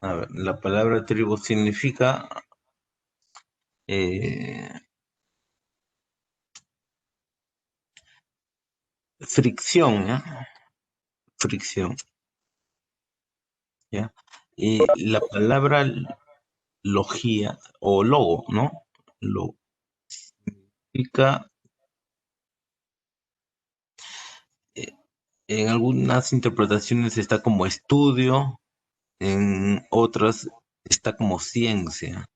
A ver, la palabra tribu significa eh, fricción, ¿ya? Fricción, ¿ya? Y la palabra logía o logo, ¿no? Lo significa, eh, en algunas interpretaciones está como estudio, en otras está como ciencia,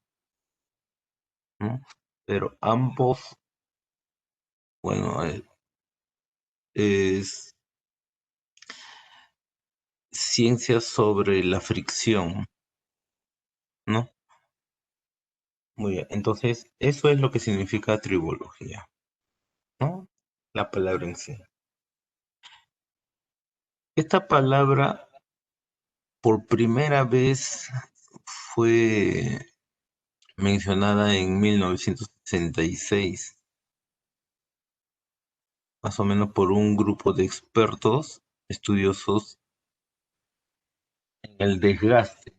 ¿no? Pero ambos, bueno, es ciencia sobre la fricción, ¿no? Muy bien, entonces eso es lo que significa tribología, ¿no? La palabra en sí. Esta palabra por primera vez fue mencionada en 1966, más o menos por un grupo de expertos estudiosos en el desgaste.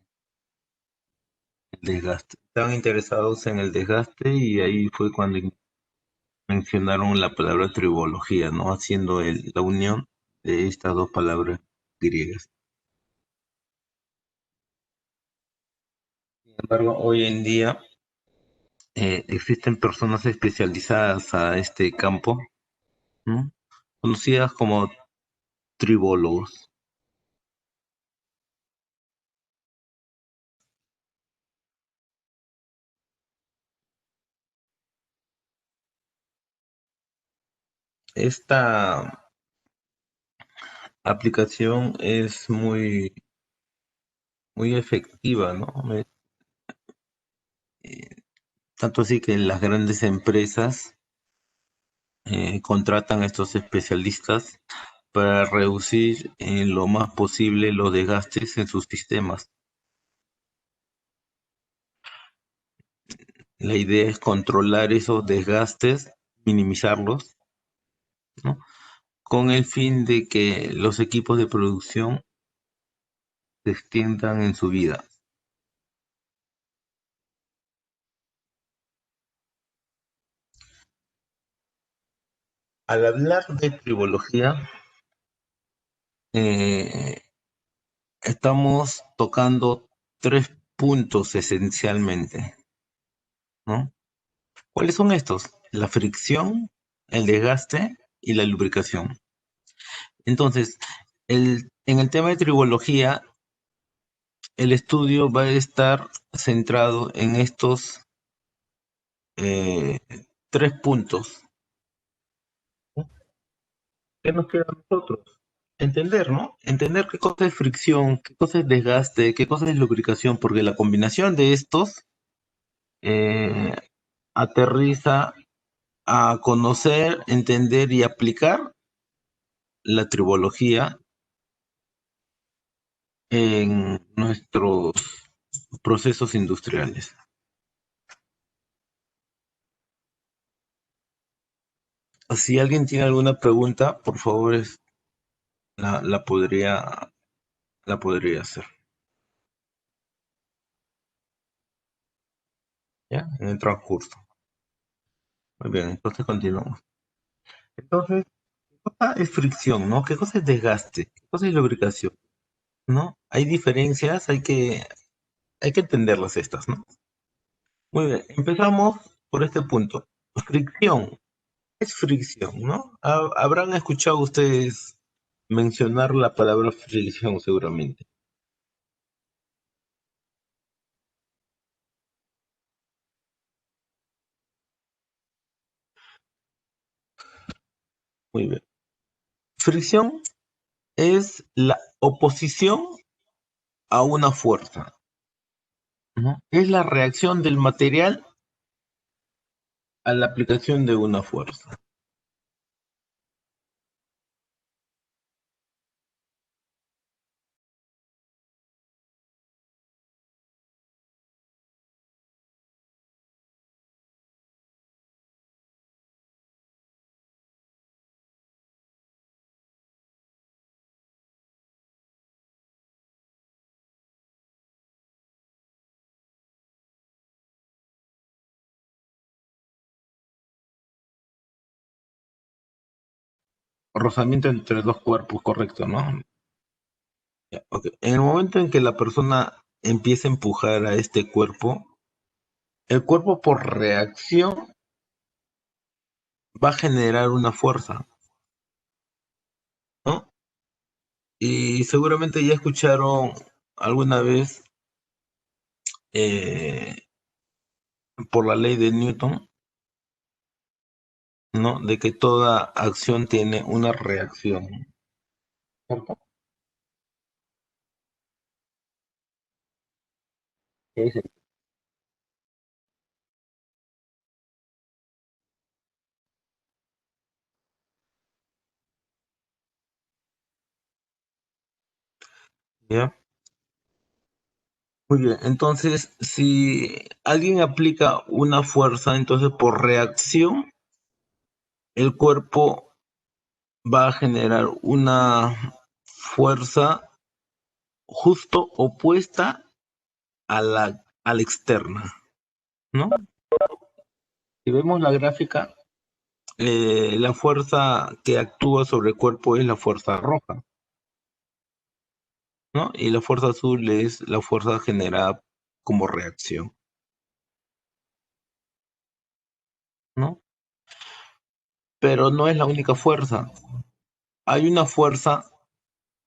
Estaban interesados en el desgaste y ahí fue cuando mencionaron la palabra tribología, ¿no? Haciendo la unión de estas dos palabras griegas. Sin embargo, hoy en día existen personas especializadas a este campo, ¿no? Conocidas como tribólogos. Esta aplicación es muy efectiva, ¿no? Eh, Tanto así que las grandes empresas contratan a estos especialistas para reducir en lo más posible los desgastes en sus sistemas. La idea es controlar esos desgastes, minimizarlos, ¿no? Con el fin de que los equipos de producción se extiendan en su vida. Al hablar de tribología, eh, estamos tocando tres puntos esencialmente, ¿no? ¿Cuáles son estos? La fricción, el desgaste y la lubricación. Entonces, en el tema de tribología, el estudio va a estar centrado en estos eh, tres puntos. ¿Qué nos queda a nosotros? Entender, ¿no? Entender qué cosa es fricción, qué cosa es desgaste, qué cosa es lubricación, porque la combinación de estos eh, aterriza a conocer, entender y aplicar la tribología en nuestros procesos industriales. Si alguien tiene alguna pregunta, por favor, la, la podría, la podría hacer. ¿Ya? En el transcurso. Muy bien, entonces continuamos. Entonces, ¿qué cosa es fricción, no? ¿Qué cosa es desgaste? ¿Qué cosa es lubricación? ¿No? Hay diferencias, hay que entenderlas estas, ¿no? Muy bien, empezamos por este punto. Fricción. Es fricción, ¿no? Habrán escuchado ustedes mencionar la palabra fricción seguramente. Muy bien. Fricción es la oposición a una fuerza, ¿no? Es la reacción del material a la aplicación de una fuerza. rozamiento entre dos cuerpos, correcto, ¿no? Ya, ok. En el momento en que la persona empieza a empujar a este cuerpo, el cuerpo por reacción va a generar una fuerza, ¿no? Y seguramente ya escucharon alguna vez eh, por la ley de Newton, ¿no? De que toda acción tiene una reacción, ¿cierto? ¿Qué dice? ¿Ya? Muy bien, entonces si alguien aplica una fuerza, entonces por reacción el cuerpo va a generar una fuerza justo opuesta a la externa, ¿no? Si vemos la gráfica, la fuerza que actúa sobre el cuerpo es la fuerza roja, ¿no? Y la fuerza azul es la fuerza generada como reacción, ¿no? Pero no es la única fuerza. Hay una fuerza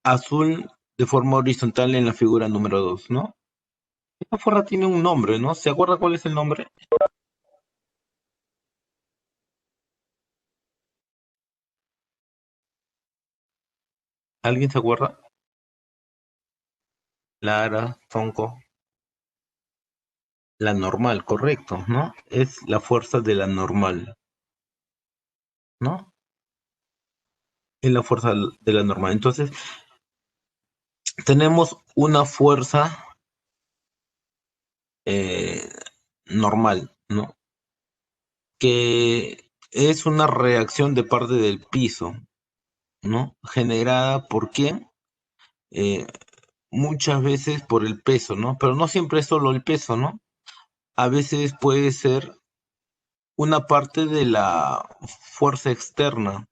azul de forma horizontal en la figura número 2, ¿no? Esta fuerza tiene un nombre, ¿no? ¿Se acuerda cuál es el nombre? ¿Alguien se acuerda? Lara, Tonko. La normal, correcto, ¿no? Es la fuerza de la normal, ¿no? Es la fuerza de la normal. Entonces, tenemos una fuerza eh, normal, ¿no? Que es una reacción de parte del piso, ¿no? Generada por quién? Eh, Muchas veces por el peso, ¿no? Pero no siempre es solo el peso, ¿no? A veces puede ser una parte de la fuerza externa,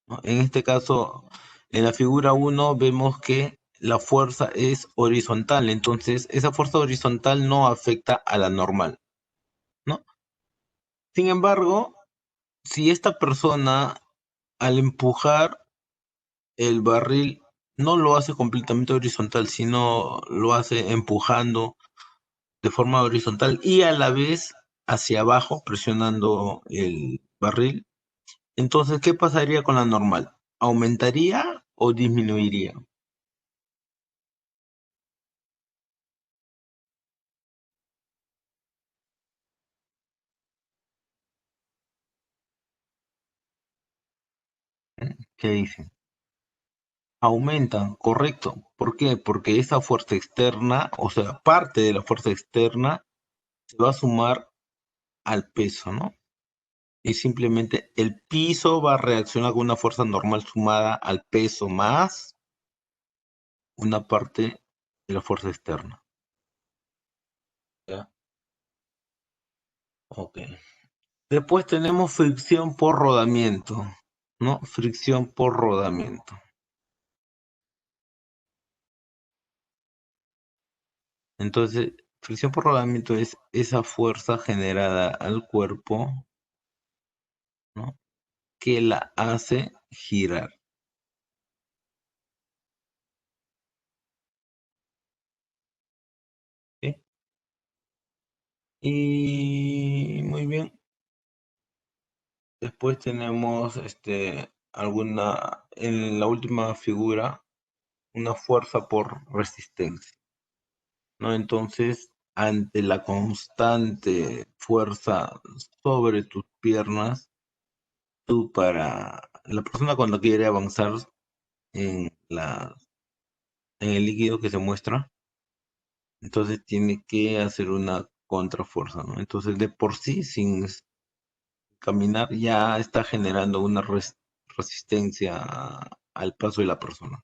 ¿no? En este caso, en la figura uno vemos que la fuerza es horizontal, entonces esa fuerza horizontal no afecta a la normal, ¿no? Sin embargo, si esta persona al empujar el barril no lo hace completamente horizontal, sino lo hace empujando de forma horizontal y a la vez hacia abajo, presionando el barril, entonces, ¿qué pasaría con la normal? ¿Aumentaría o disminuiría? ¿Qué dicen? Aumentan, correcto. ¿Por qué? Porque esa fuerza externa, o sea, parte de la fuerza externa, se va a sumar al peso, ¿no? Y simplemente el piso va a reaccionar con una fuerza normal sumada al peso más una parte de la fuerza externa. ¿Ya? Ok. Después tenemos fricción por rodamiento, ¿no? Fricción por rodamiento. Entonces, fricción por rodamiento es esa fuerza generada al cuerpo, ¿no? Que la hace girar. ¿Sí? Y muy bien. Después tenemos alguna, en la última figura, una fuerza por resistencia, ¿no? Entonces, ante la constante fuerza sobre tus piernas, tú para la persona cuando quiere avanzar en en el líquido que se muestra, entonces tiene que hacer una contrafuerza, ¿no? Entonces, de por sí, sin caminar, ya está generando una resistencia al paso de la persona.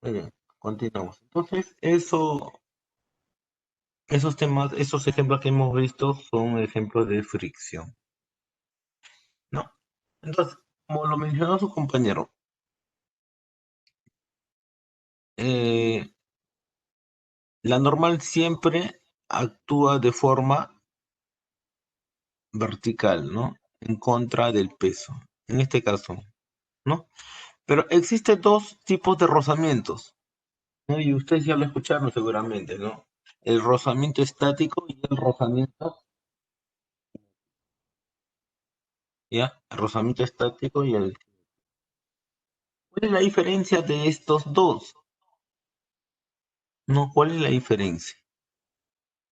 Muy bien, continuamos. Entonces, eso esos ejemplos que hemos visto son ejemplos de fricción, ¿no? Entonces, como lo mencionó su compañero, eh, la normal siempre actúa de forma vertical, ¿no? En contra del peso, en este caso, ¿no? Pero existen dos tipos de rozamientos, ¿no? Y ustedes ya lo escucharon seguramente, ¿no? El rozamiento estático y el rozamiento, ¿ya? El rozamiento estático y el... ¿Cuál es la diferencia de estos dos? No, ¿cuál es la diferencia?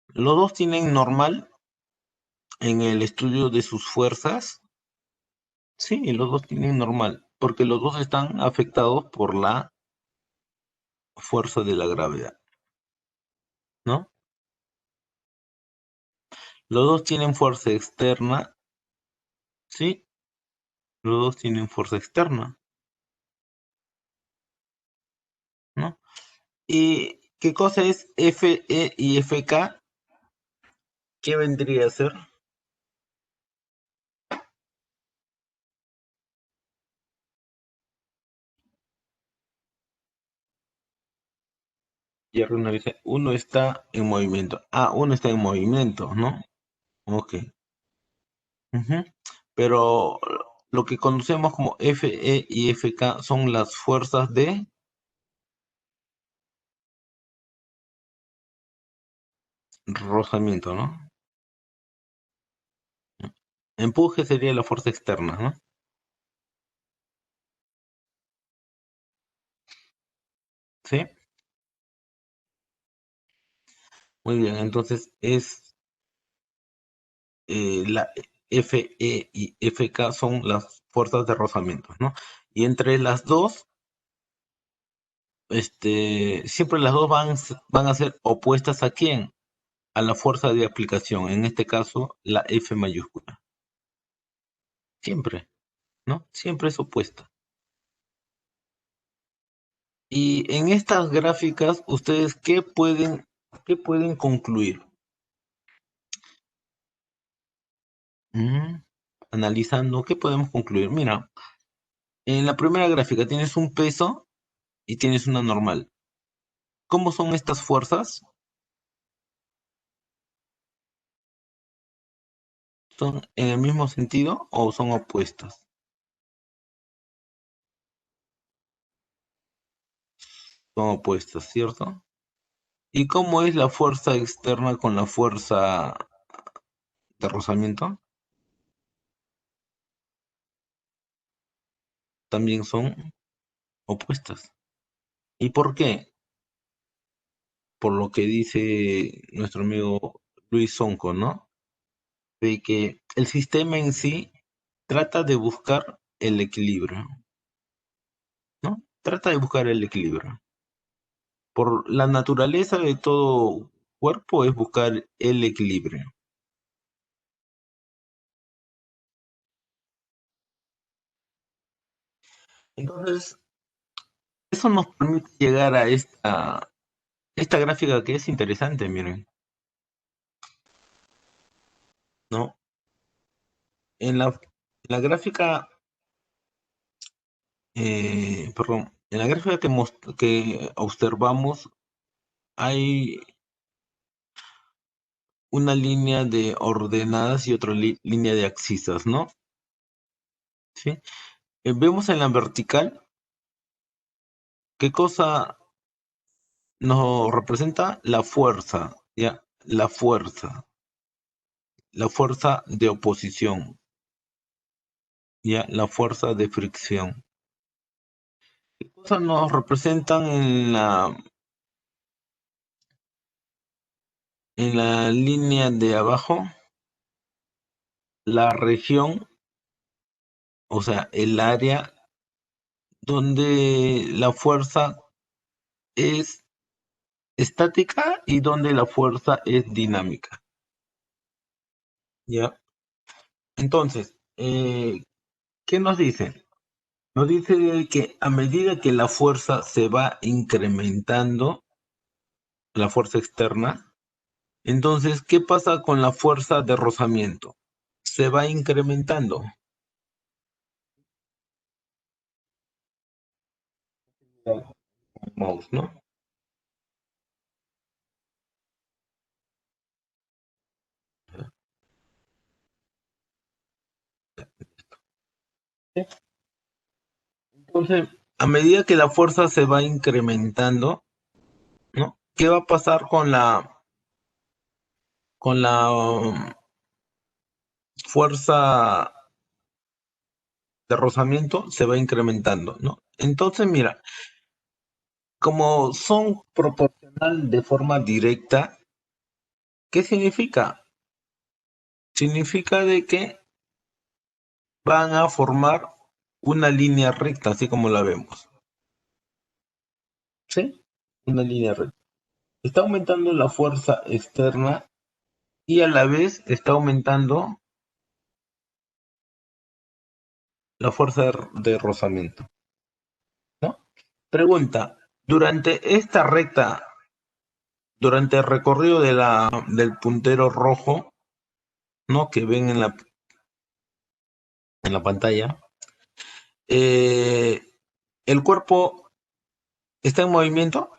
Los dos tienen normal en el estudio de sus fuerzas. Sí, los dos tienen normal, porque los dos están afectados por la fuerza de la gravedad, ¿no? Los dos tienen fuerza externa, sí, los dos tienen fuerza externa, ¿no? ¿Y qué cosa es Fe y Fk? ¿Qué vendría a ser? Ya Runa dice, uno está en movimiento. Ah, uno está en movimiento, ¿no? Ok. Ujú. Pero lo que conocemos como Fe y Fk son las fuerzas de rozamiento, ¿no? Empuje sería la fuerza externa, ¿no? Sí, muy bien. Entonces es la Fe y Fk son las fuerzas de rozamiento, ¿no? Y entre las dos, siempre las dos van a ser opuestas a quién? A la fuerza de aplicación, en este caso la F mayúscula. Siempre, ¿no? Siempre es opuesta. Y en estas gráficas, ¿ustedes qué pueden concluir? Mm, Analizando, ¿qué podemos concluir? Mira, en la primera gráfica tienes un peso y tienes una normal. ¿Cómo son estas fuerzas? ¿Son en el mismo sentido o son opuestas? Son opuestas, ¿cierto? ¿Y cómo es la fuerza externa con la fuerza de rozamiento? También son opuestas. ¿Y por qué? Por lo que dice nuestro amigo Luis Sonco, ¿no? De que el sistema en sí trata de buscar el equilibrio, ¿no? Trata de buscar el equilibrio. Por la naturaleza de todo cuerpo es buscar el equilibrio. Entonces, eso nos permite llegar a esta gráfica que es interesante, miren, ¿no? En la gráfica, perdón, en la gráfica que observamos hay una línea de ordenadas y otra línea de abscisas, ¿no? ¿Sí? Vemos en la vertical qué cosa nos representa la fuerza, ¿ya? La fuerza de oposición, ¿ya? La fuerza de fricción. ¿Qué cosas nos representan en la línea de abajo? La región, o sea, el área donde la fuerza es estática y donde la fuerza es dinámica, ¿ya? Entonces, ¿qué nos dice? Nos dice que a medida que la fuerza se va incrementando, la fuerza externa, Entonces, ¿qué pasa con la fuerza de rozamiento? Se va incrementando. Mouse, ¿no? Entonces, a medida que la fuerza se va incrementando, ¿no? ¿Qué va a pasar con la fuerza de rozamiento? Se va incrementando, ¿no? Entonces, mira, como son proporcional de forma directa, ¿qué significa? Significa de que van a formar una línea recta, así como la vemos. ¿Sí? Una línea recta. Está aumentando la fuerza externa y a la vez está aumentando la fuerza de rozamiento, ¿no? Pregunta, durante esta recta, durante el recorrido del puntero rojo, ¿no? Que ven en la pantalla, eh, el cuerpo está en movimiento.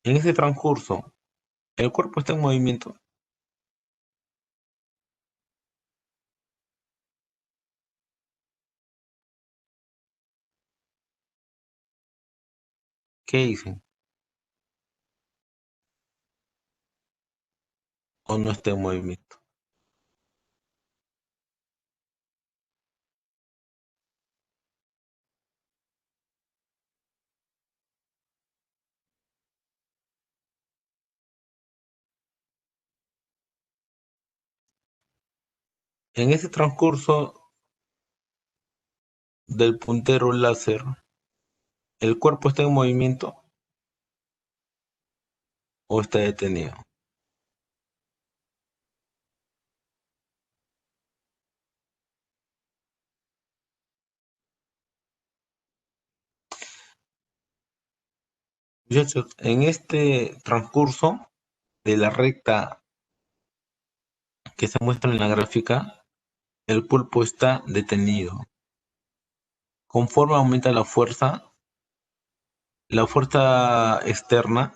En ese transcurso, el cuerpo está en movimiento. ¿Qué dicen? ¿O no está en movimiento? En ese transcurso del puntero láser, ¿el cuerpo está en movimiento o está detenido? Muchachos, en este transcurso de la recta que se muestra en la gráfica, el pulpo está detenido. Conforme aumenta la fuerza externa,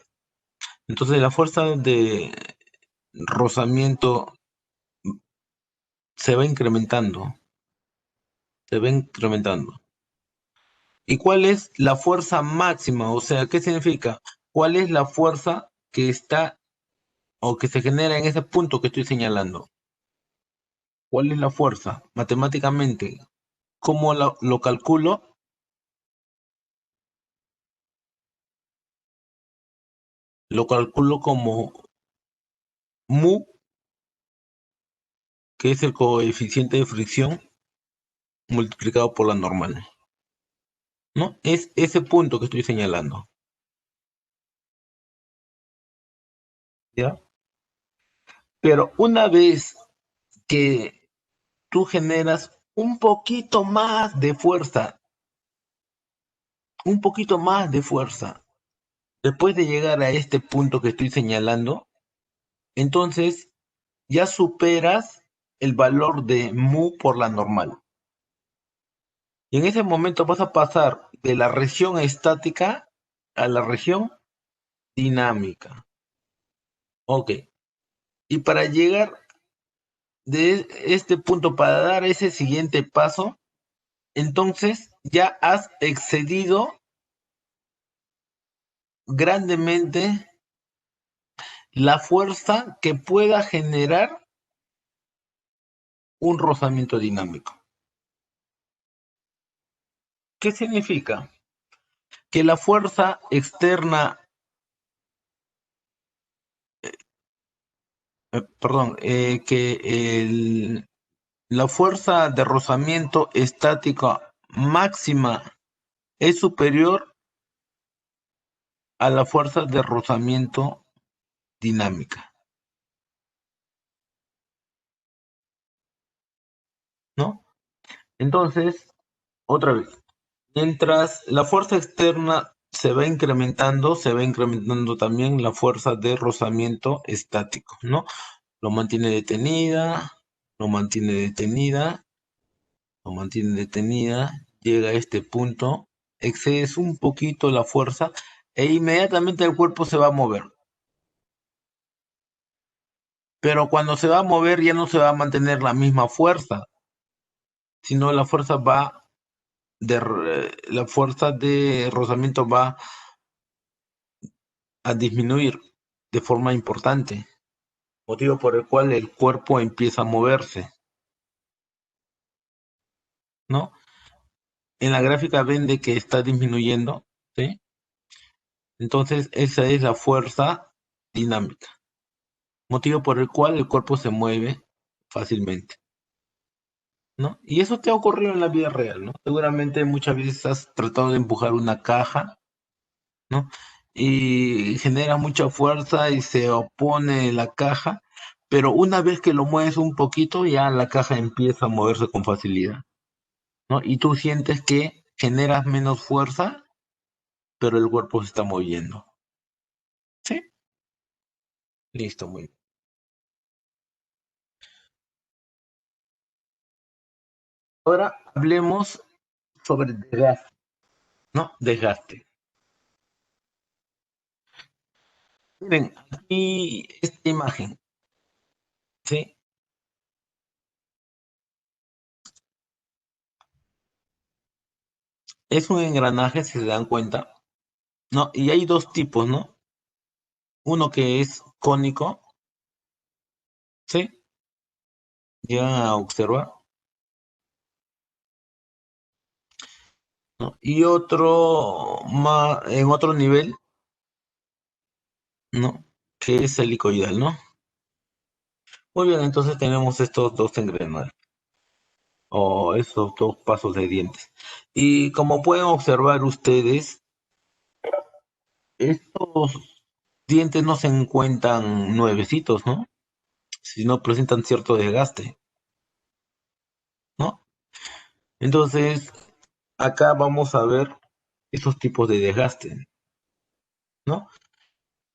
entonces la fuerza de rozamiento se va incrementando, se va incrementando. ¿Y cuál es la fuerza máxima? O sea, ¿qué significa? ¿Cuál es la fuerza que está o que se genera en ese punto que estoy señalando? ¿Cuál es la fuerza? Matemáticamente, ¿cómo lo calculo? Lo calculo como mu, que es el coeficiente de fricción, multiplicado por la normal, ¿no? Es ese punto que estoy señalando, ¿ya? Pero una vez que tú generas un poquito más de fuerza, un poquito más de fuerza, después de llegar a este punto que estoy señalando, entonces ya superas el valor de mu por la normal. Y en ese momento vas a pasar de la región estática a la región dinámica. Ok. Y para llegar de este punto, para dar ese siguiente paso, entonces ya has excedido grandemente la fuerza que pueda generar un rozamiento dinámico. ¿Qué significa? Que la fuerza externa, perdón, la fuerza de rozamiento estática máxima es superior a la fuerza de rozamiento dinámica, ¿no? Entonces, otra vez. Mientras la fuerza externa se va incrementando también la fuerza de rozamiento estático, ¿no? Lo mantiene detenida, lo mantiene detenida, lo mantiene detenida, llega a este punto, excedes un poquito la fuerza e inmediatamente el cuerpo se va a mover. Pero cuando se va a mover ya no se va a mantener la misma fuerza, sino la fuerza de rozamiento va a disminuir de forma importante, motivo por el cual el cuerpo empieza a moverse, ¿no? En la gráfica ven de que está disminuyendo, ¿sí? Entonces esa es la fuerza dinámica, motivo por el cual el cuerpo se mueve fácilmente, ¿no? Y eso te ha ocurrido en la vida real, ¿no? Seguramente muchas veces has tratado de empujar una caja, ¿no? Y genera mucha fuerza y se opone la caja, pero una vez que lo mueves un poquito, ya la caja empieza a moverse con facilidad, ¿no? Y tú sientes que generas menos fuerza, pero el cuerpo se está moviendo. ¿Sí? Listo, muy bien. Ahora hablemos sobre desgaste, ¿no? Desgaste. Miren, aquí esta imagen, ¿sí? Es un engranaje, si se dan cuenta, ¿no? Y hay dos tipos, ¿no? Uno que es cónico, ¿sí? Ya a observar, ¿no? Y otro más, en otro nivel, ¿no? Que es helicoidal, ¿no? Muy bien, entonces tenemos estos dos engranajes, o estos dos pasos de dientes. Y como pueden observar ustedes, estos dientes no se encuentran nuevecitos, ¿no? Sino presentan cierto desgaste, ¿no? Entonces, acá vamos a ver esos tipos de desgaste, ¿no?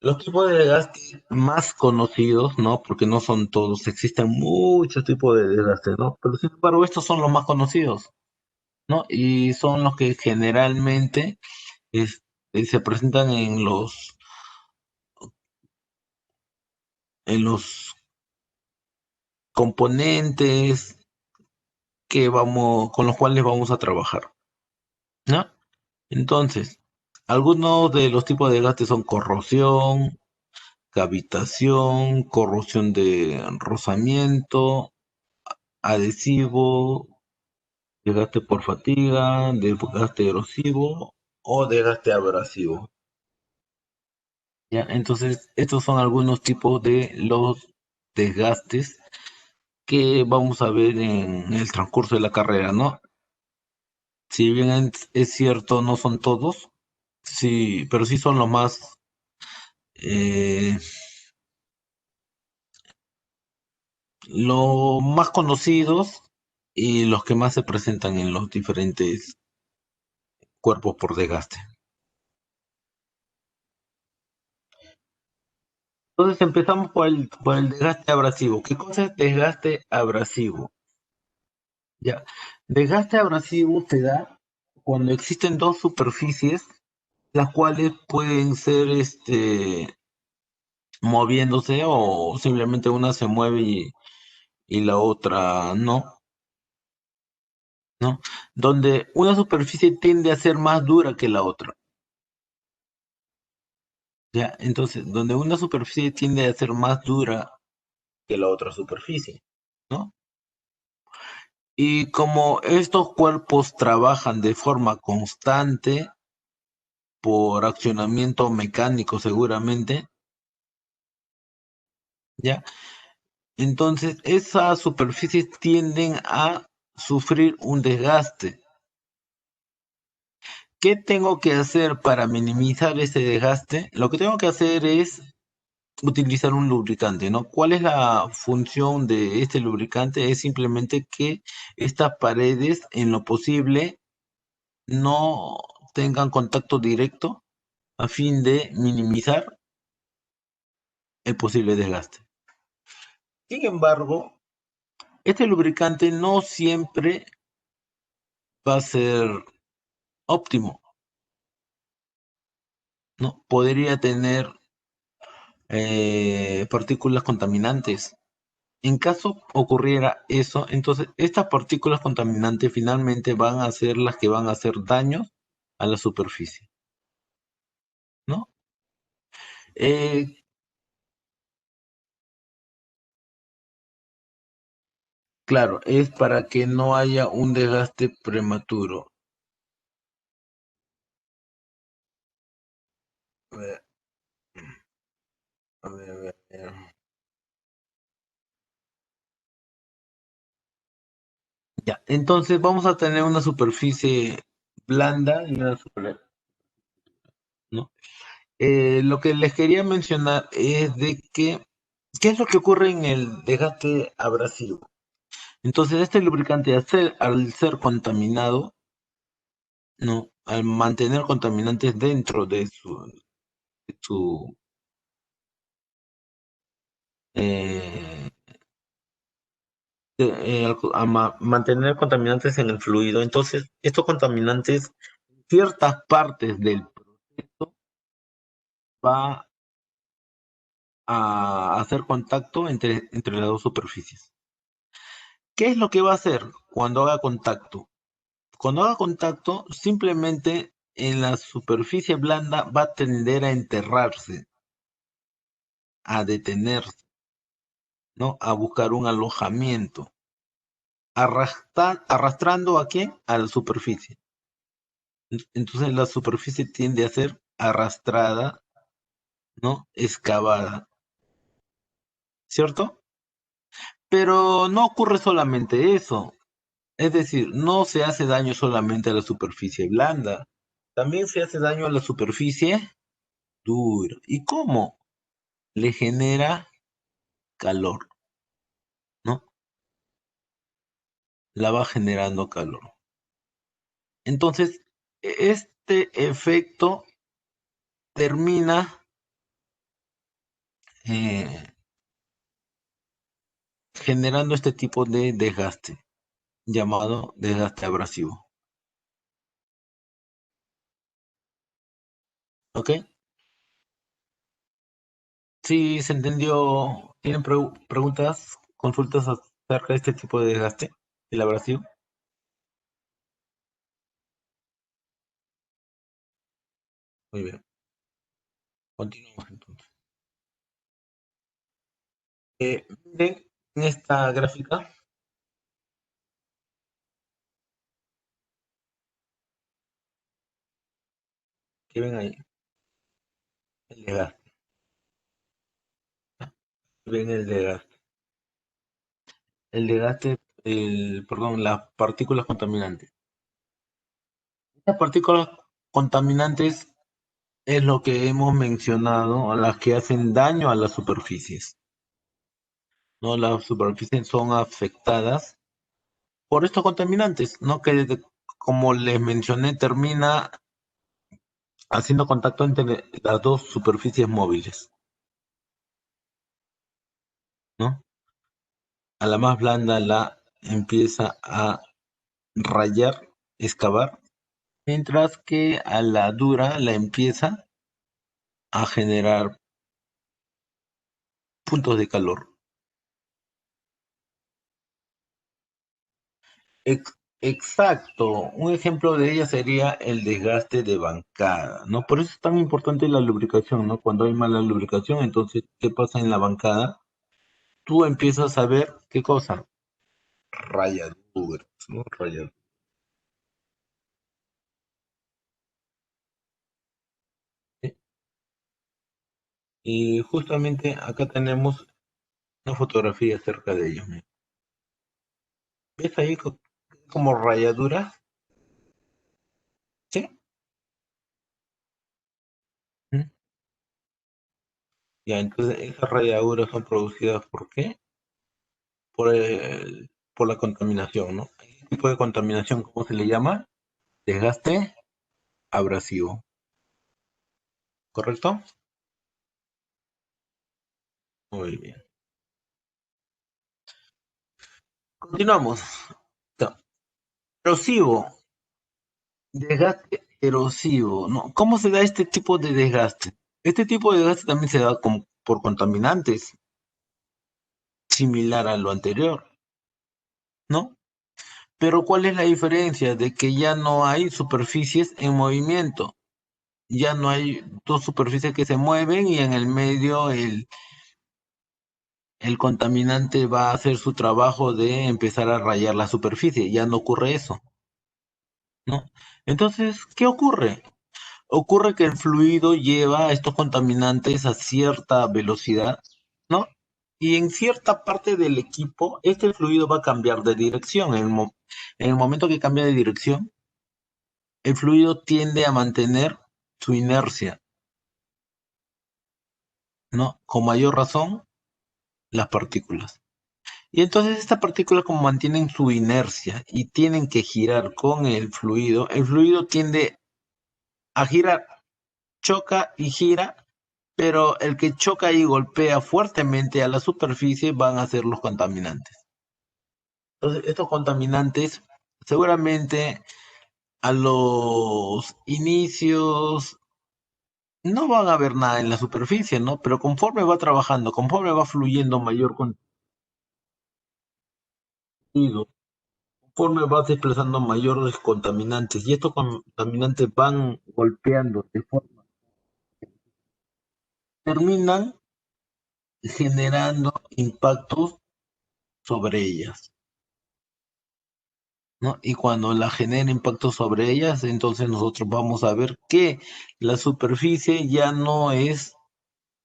Los tipos de desgaste más conocidos, ¿no? Porque no son todos, existen muchos tipos de desgaste, ¿no? Pero sin embargo, estos son los más conocidos, ¿no? Y son los que generalmente se presentan en los componentes con los cuales vamos a trabajar, ¿no? Entonces, algunos de los tipos de desgaste son corrosión, cavitación, corrosión de rozamiento, adhesivo, desgaste por fatiga, desgaste erosivo o desgaste abrasivo. ¿Ya? Entonces, estos son algunos tipos de los desgastes que vamos a ver en el transcurso de la carrera, ¿no? Si bien es cierto, no son todos, sí, pero sí son eh, los más conocidos y los que más se presentan en los diferentes cuerpos por desgaste. Entonces empezamos por el desgaste abrasivo. ¿Qué cosa es desgaste abrasivo? Ya, desgaste abrasivo se da cuando existen dos superficies, las cuales pueden ser moviéndose o simplemente una se mueve y la otra no, ¿no? Donde una superficie tiende a ser más dura que la otra. Ya, entonces, donde una superficie tiende a ser más dura que la otra superficie, ¿no? Y como estos cuerpos trabajan de forma constante por accionamiento mecánico seguramente, ¿ya? Entonces esas superficies tienden a sufrir un desgaste. ¿Qué tengo que hacer para minimizar ese desgaste? Lo que tengo que hacer es utilizar un lubricante, ¿no? ¿Cuál es la función de este lubricante? Es simplemente que estas paredes, en lo posible, no tengan contacto directo a fin de minimizar el posible desgaste. Sin embargo, este lubricante no siempre va a ser óptimo, ¿no? Podría tener partículas contaminantes. En caso ocurriera eso, entonces estas partículas contaminantes finalmente van a ser las que van a hacer daño a la superficie, ¿no? Eh, claro, es para que no haya un desgaste prematuro. A ver, a ver. Ya, entonces vamos a tener una superficie blanda y una superficie, ¿no? Lo que les quería mencionar es de que, ¿qué es lo que ocurre en el desgaste abrasivo? Entonces, este lubricante, al ser contaminado, ¿no? Al mantener contaminantes dentro de su eh, mantener contaminantes en el fluido, entonces estos contaminantes, ciertas partes del proceso va a hacer contacto entre las dos superficies. ¿Qué es lo que va a hacer cuando haga contacto? Cuando haga contacto, simplemente en la superficie blanda va a tender a enterrarse, a detenerse, ¿no? A buscar un alojamiento, arrastrando a quién? A la superficie. Entonces la superficie tiende a ser arrastrada, ¿no? Excavada, ¿cierto? Pero no ocurre solamente eso. Es decir, no se hace daño solamente a la superficie blanda, también se hace daño a la superficie dura. ¿Y cómo? Le genera calor, ¿no? La va generando calor. Entonces, este efecto termina eh, generando este tipo de desgaste, llamado desgaste abrasivo. ¿Ok? Sí, se entendió. ¿Tienen preguntas, consultas acerca de este tipo de desgaste, el abrasivo? Muy bien, continuamos entonces. Miren en esta gráfica que ven ahí, el desgaste. Ven el desgaste. El desgaste, perdón, las partículas contaminantes. Estas partículas contaminantes es lo que hemos mencionado, a las que hacen daño a las superficies, ¿no? Las superficies son afectadas por estos contaminantes, ¿no? Que, como les mencioné, termina haciendo contacto entre las dos superficies móviles, ¿no? A la más blanda la empieza a rayar, excavar, mientras que a la dura la empieza a generar puntos de calor. Exacto, un ejemplo de ella sería el desgaste de bancada, ¿no? Por eso es tan importante la lubricación, ¿no? Cuando hay mala lubricación, entonces, ¿qué pasa en la bancada? Tú empiezas a ver, ¿qué cosa? Rayaduras, ¿no? Rayaduras. Y justamente acá tenemos una fotografía acerca de ellos. Mira. ¿Ves ahí como rayaduras? ¿Sí? ¿Mm? Ya, entonces esas rayaduras son producidas ¿por qué? Por la contaminación, ¿no? ¿Qué tipo de contaminación, cómo se le llama? Desgaste abrasivo. ¿Correcto? Muy bien. Continuamos. Erosivo. Desgaste erosivo, ¿no? ¿Cómo se da este tipo de desgaste? Este tipo de desgaste también se da por contaminantes, similar a lo anterior, ¿no? Pero ¿cuál es la diferencia? De que ya no hay superficies en movimiento. Ya no hay dos superficies que se mueven y en el medio el contaminante va a hacer su trabajo de empezar a rayar la superficie. Ya no ocurre eso, ¿no? Entonces, ¿qué ocurre? Ocurre que el fluido lleva estos contaminantes a cierta velocidad, ¿no? Y en cierta parte del equipo, este fluido va a cambiar de dirección. En el momento que cambia de dirección, el fluido tiende a mantener su inercia, ¿no? Con mayor razón, las partículas. Y entonces estas partículas como mantienen su inercia y tienen que girar con el fluido tiende a girar, choca y gira, pero el que choca y golpea fuertemente a la superficie van a ser los contaminantes. Entonces, estos contaminantes seguramente a los inicios no van a haber nada en la superficie, ¿no? Pero conforme va trabajando, conforme va fluyendo mayor contenido, conforme va desplazando mayores contaminantes y estos contaminantes van golpeando de forma, terminan generando impactos sobre ellas, ¿no? Y cuando la genera impacto sobre ellas, entonces nosotros vamos a ver que la superficie ya no es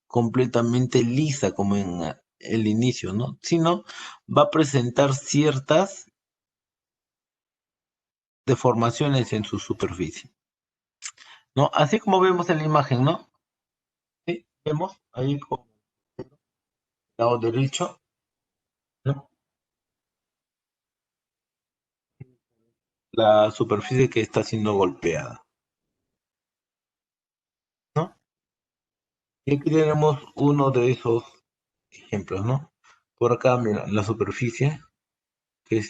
completamente lisa como en el inicio, ¿no? Sino va a presentar ciertas deformaciones en su superficie, ¿no? Así como vemos en la imagen, ¿no? Sí, vemos ahí con el lado derecho, ¿no? La superficie que está siendo golpeada, ¿no? Y aquí tenemos uno de esos ejemplos, ¿no? Por acá, mira, la superficie que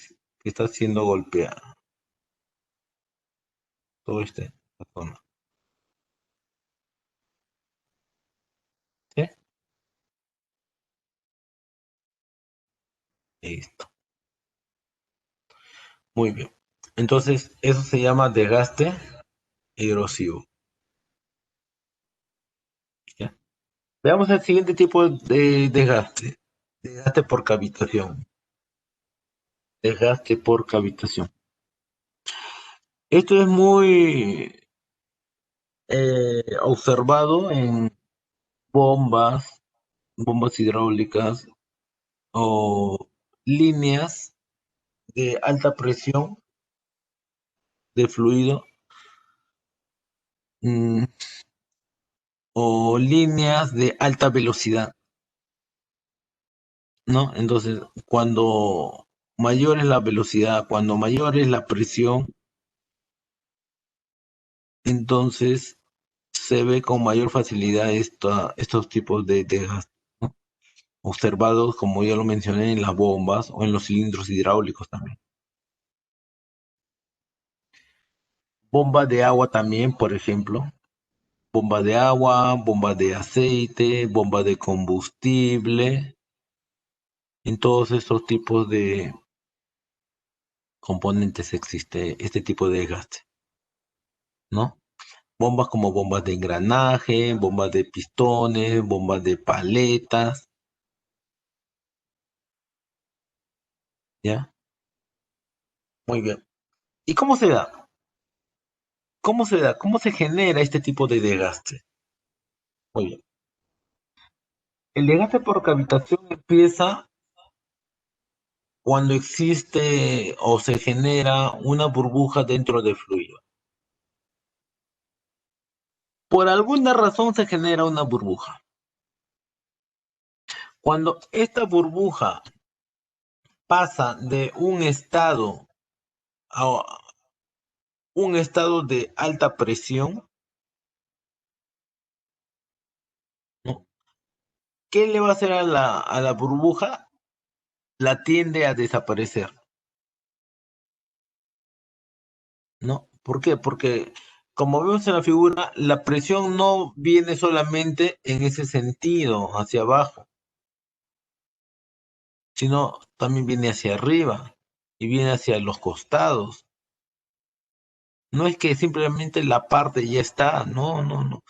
está siendo golpeada. Todo esta zona. ¿Sí? Listo. Muy bien. Entonces, eso se llama desgaste erosivo. ¿Ya? Veamos el siguiente tipo de desgaste. Desgaste por cavitación. Desgaste por cavitación. Esto es muy observado en bombas, bombas hidráulicas o líneas de alta presión de fluido, mm, o líneas de alta velocidad, ¿no? Entonces, cuando mayor es la velocidad, cuando mayor es la presión, entonces se ve con mayor facilidad estos tipos de desgaste, ¿no? Observados, como ya lo mencioné, en las bombas o en los cilindros hidráulicos también. Bomba de agua también, por ejemplo. Bomba de agua, bomba de aceite, bomba de combustible. En todos estos tipos de componentes existe este tipo de desgaste, ¿no? Bombas como bombas de engranaje, bombas de pistones, bombas de paletas, ¿ya? Muy bien. ¿Y cómo se da? ¿Cómo se da? ¿Cómo se genera este tipo de desgaste? Muy bien. El desgaste por cavitación empieza cuando existe o se genera una burbuja dentro del fluido. Por alguna razón se genera una burbuja. Cuando esta burbuja pasa de un estado a, un estado de alta presión, ¿no? ¿Qué le va a hacer a la burbuja? La tiende a desaparecer, ¿no? ¿Por qué? Porque, como vemos en la figura, la presión no viene solamente en ese sentido, hacia abajo, sino también viene hacia arriba y viene hacia los costados. No es que simplemente la parte ya está, no, no, no.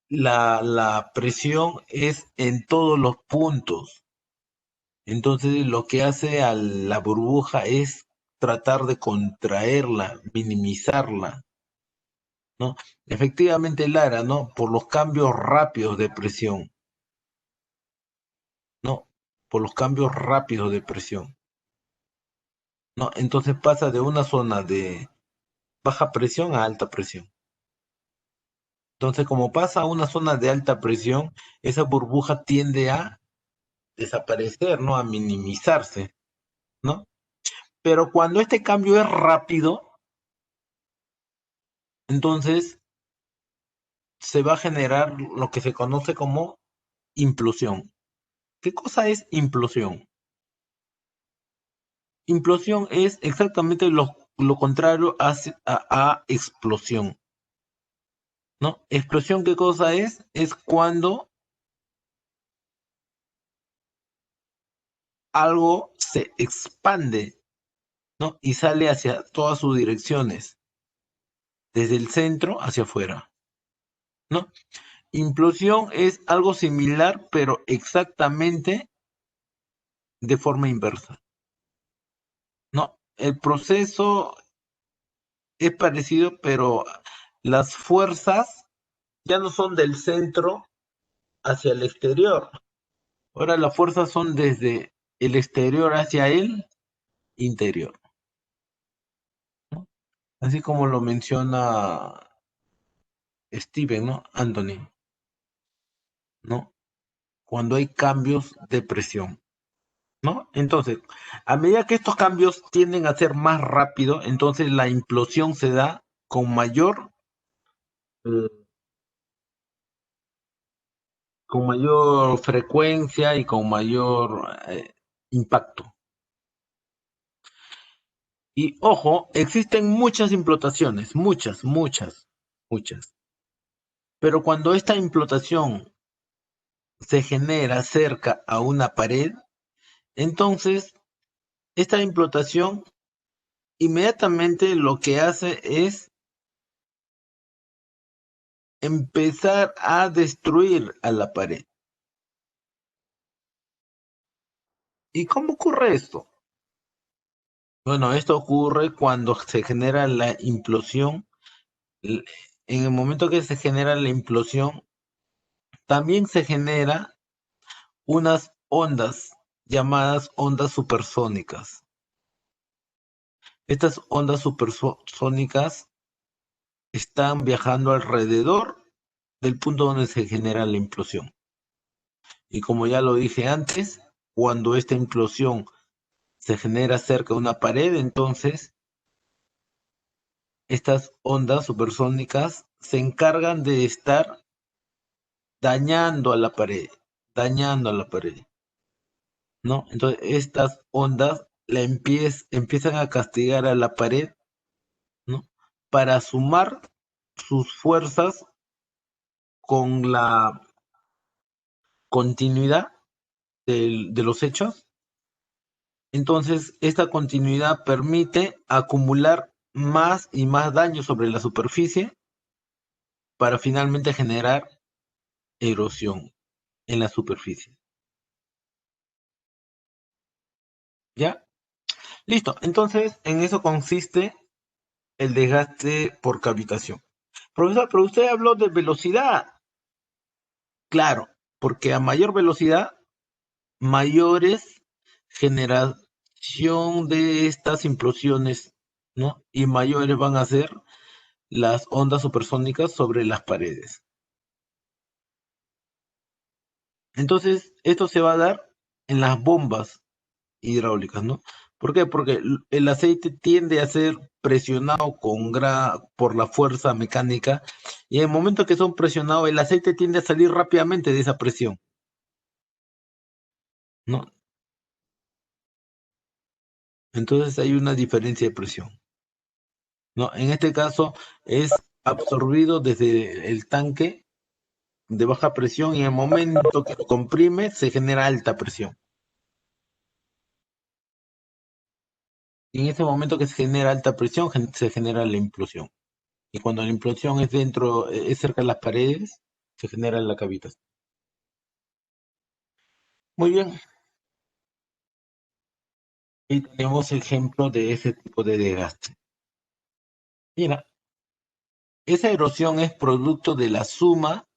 La presión es en todos los puntos. Entonces lo que hace a la burbuja es tratar de contraerla, minimizarla, ¿no? Efectivamente, Lara, ¿no? Por los cambios rápidos de presión, ¿no? Por los cambios rápidos de presión, ¿no? Entonces pasa de una zona de baja presión a alta presión. Entonces, como pasa a una zona de alta presión, esa burbuja tiende a desaparecer, ¿no? A minimizarse, ¿no? Pero cuando este cambio es rápido, entonces se va a generar lo que se conoce como implosión. ¿Qué cosa es implosión? Implosión es exactamente lo contrario a explosión, ¿no? Explosión, ¿qué cosa es? Es cuando algo se expande, ¿no? Y sale hacia todas sus direcciones, desde el centro hacia afuera, ¿no? Implosión es algo similar, pero exactamente de forma inversa, ¿no? El proceso es parecido, pero las fuerzas ya no son del centro hacia el exterior. Ahora las fuerzas son desde el exterior hacia el interior, ¿no? Así como lo menciona Steven, ¿no? Anthony, ¿no? Cuando hay cambios de presión, ¿no? Entonces, a medida que estos cambios tienden a ser más rápido, entonces la implosión se da eh, con mayor frecuencia y con mayor impacto. Y ojo, existen muchas implotaciones, muchas, muchas, muchas. Pero cuando esta implotación se genera cerca a una pared, entonces esta implotación inmediatamente lo que hace es empezar a destruir a la pared. ¿Y cómo ocurre esto? Bueno, esto ocurre cuando se genera la implosión. En el momento que se genera la implosión, también se genera unas ondas llamadas ondas supersónicas. Estas ondas supersónicas están viajando alrededor del punto donde se genera la implosión. Y como ya lo dije antes, cuando esta implosión se genera cerca de una pared, entonces estas ondas supersónicas se encargan de estar dañando a la pared, dañando a la pared, ¿no? Entonces estas ondas empiezan a castigar a la pared, ¿no? Para sumar sus fuerzas con la continuidad de los hechos. Entonces, esta continuidad permite acumular más y más daño sobre la superficie para finalmente generar erosión en la superficie. ¿Ya? Listo. Entonces, en eso consiste el desgaste por cavitación. Profesor, pero usted habló de velocidad. Claro, porque a mayor velocidad, mayores generación de estas implosiones, ¿no? Y mayores van a ser las ondas supersónicas sobre las paredes. Entonces, esto se va a dar en las bombas hidráulicas, ¿no? ¿Por qué? Porque el aceite tiende a ser presionado por la fuerza mecánica y en el momento que son presionados, el aceite tiende a salir rápidamente de esa presión, ¿no? Entonces hay una diferencia de presión, ¿no? En este caso es absorbido desde el tanque de baja presión y en el momento que lo comprime se genera alta presión. Y en ese momento que se genera alta presión se genera la implosión. Y cuando la implosión es es cerca de las paredes, se genera la cavitación. Muy bien, y tenemos ejemplo de ese tipo de desgaste. Mira, esa erosión es producto de la suma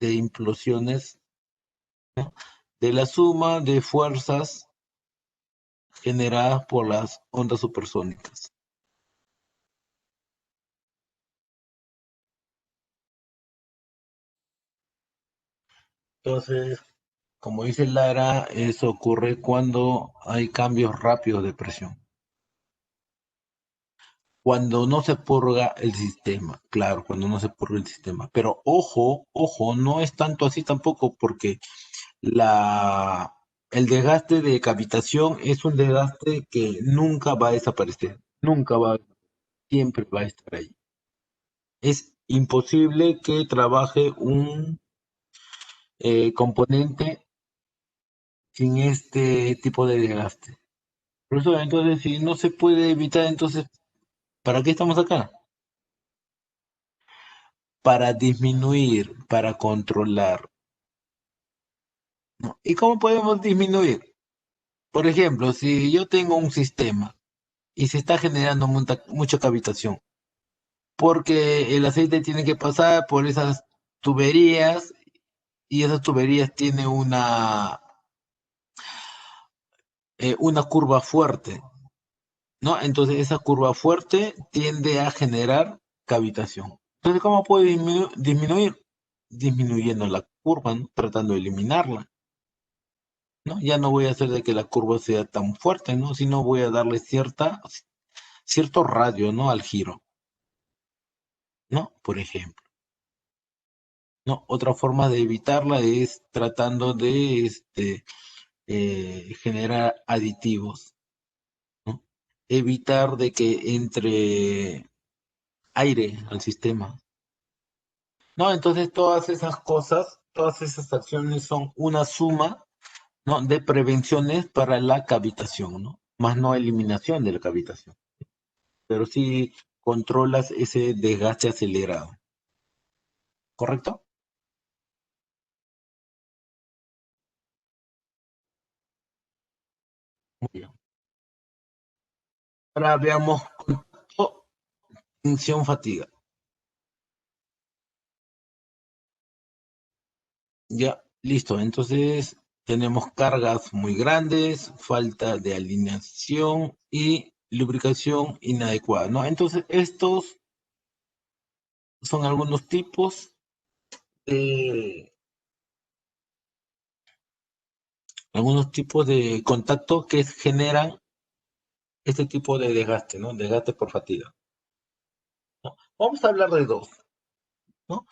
de implosiones, ¿no? De la suma de fuerzas generadas por las ondas supersónicas. Entonces, como dice Lara, eso ocurre cuando hay cambios rápidos de presión. Cuando no se purga el sistema, claro, cuando no se purga el sistema. Pero ojo, ojo, no es tanto así tampoco, porque la, el desgaste de cavitación es un desgaste que nunca va a desaparecer, nunca va, siempre va a estar ahí. Es imposible que trabaje un componente sin este tipo de desgaste. Por eso, entonces, si no se puede evitar, entonces, ¿para qué estamos acá? Para disminuir, para controlar, ¿no? ¿Y cómo podemos disminuir? Por ejemplo, si yo tengo un sistema y se está generando mucha cavitación, porque el aceite tiene que pasar por esas tuberías y esas tuberías tienen una curva fuerte, ¿no? Entonces esa curva fuerte tiende a generar cavitación. Entonces, ¿cómo puede disminuir? Disminuyendo la curva, ¿no? Tratando de eliminarla, ¿no? Ya no voy a hacer de que la curva sea tan fuerte, ¿no? Sino voy a darle cierto radio, ¿no? Al giro, ¿no? Por ejemplo, ¿no? Otra forma de evitarla es tratando de generar aditivos, ¿no? Evitar de que entre aire al sistema, ¿no? Entonces todas esas cosas, todas esas acciones son una suma, ¿no? De prevenciones para la cavitación, ¿no? Más no eliminación de la cavitación, pero sí controlas ese desgaste acelerado, ¿correcto? Muy bien. Ahora veamos contacto, tensión, fatiga. Ya, listo. Entonces tenemos cargas muy grandes, falta de alineación y lubricación inadecuada, ¿no? Entonces estos son de algunos tipos de contacto que generan este tipo de desgaste, ¿no? Desgaste por fatiga, ¿no? Vamos a hablar de dos, ¿no?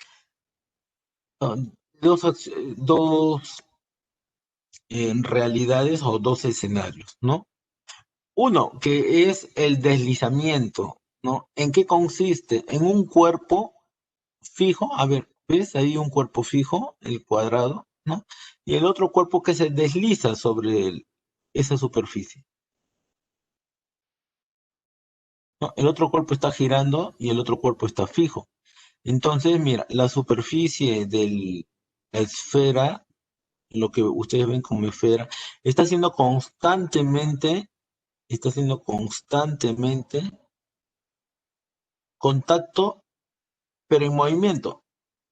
Ah, dos realidades o dos escenarios, ¿no? Uno, que es el deslizamiento, ¿no? ¿En qué consiste? En un cuerpo fijo, a ver, ¿ves ahí un cuerpo fijo, el cuadrado, ¿no? Y el otro cuerpo que se desliza sobre esa superficie, ¿no? El otro cuerpo está girando y el otro cuerpo está fijo. Entonces, mira, la superficie de la esfera, lo que ustedes ven como esfera, está está haciendo constantemente contacto, pero en movimiento.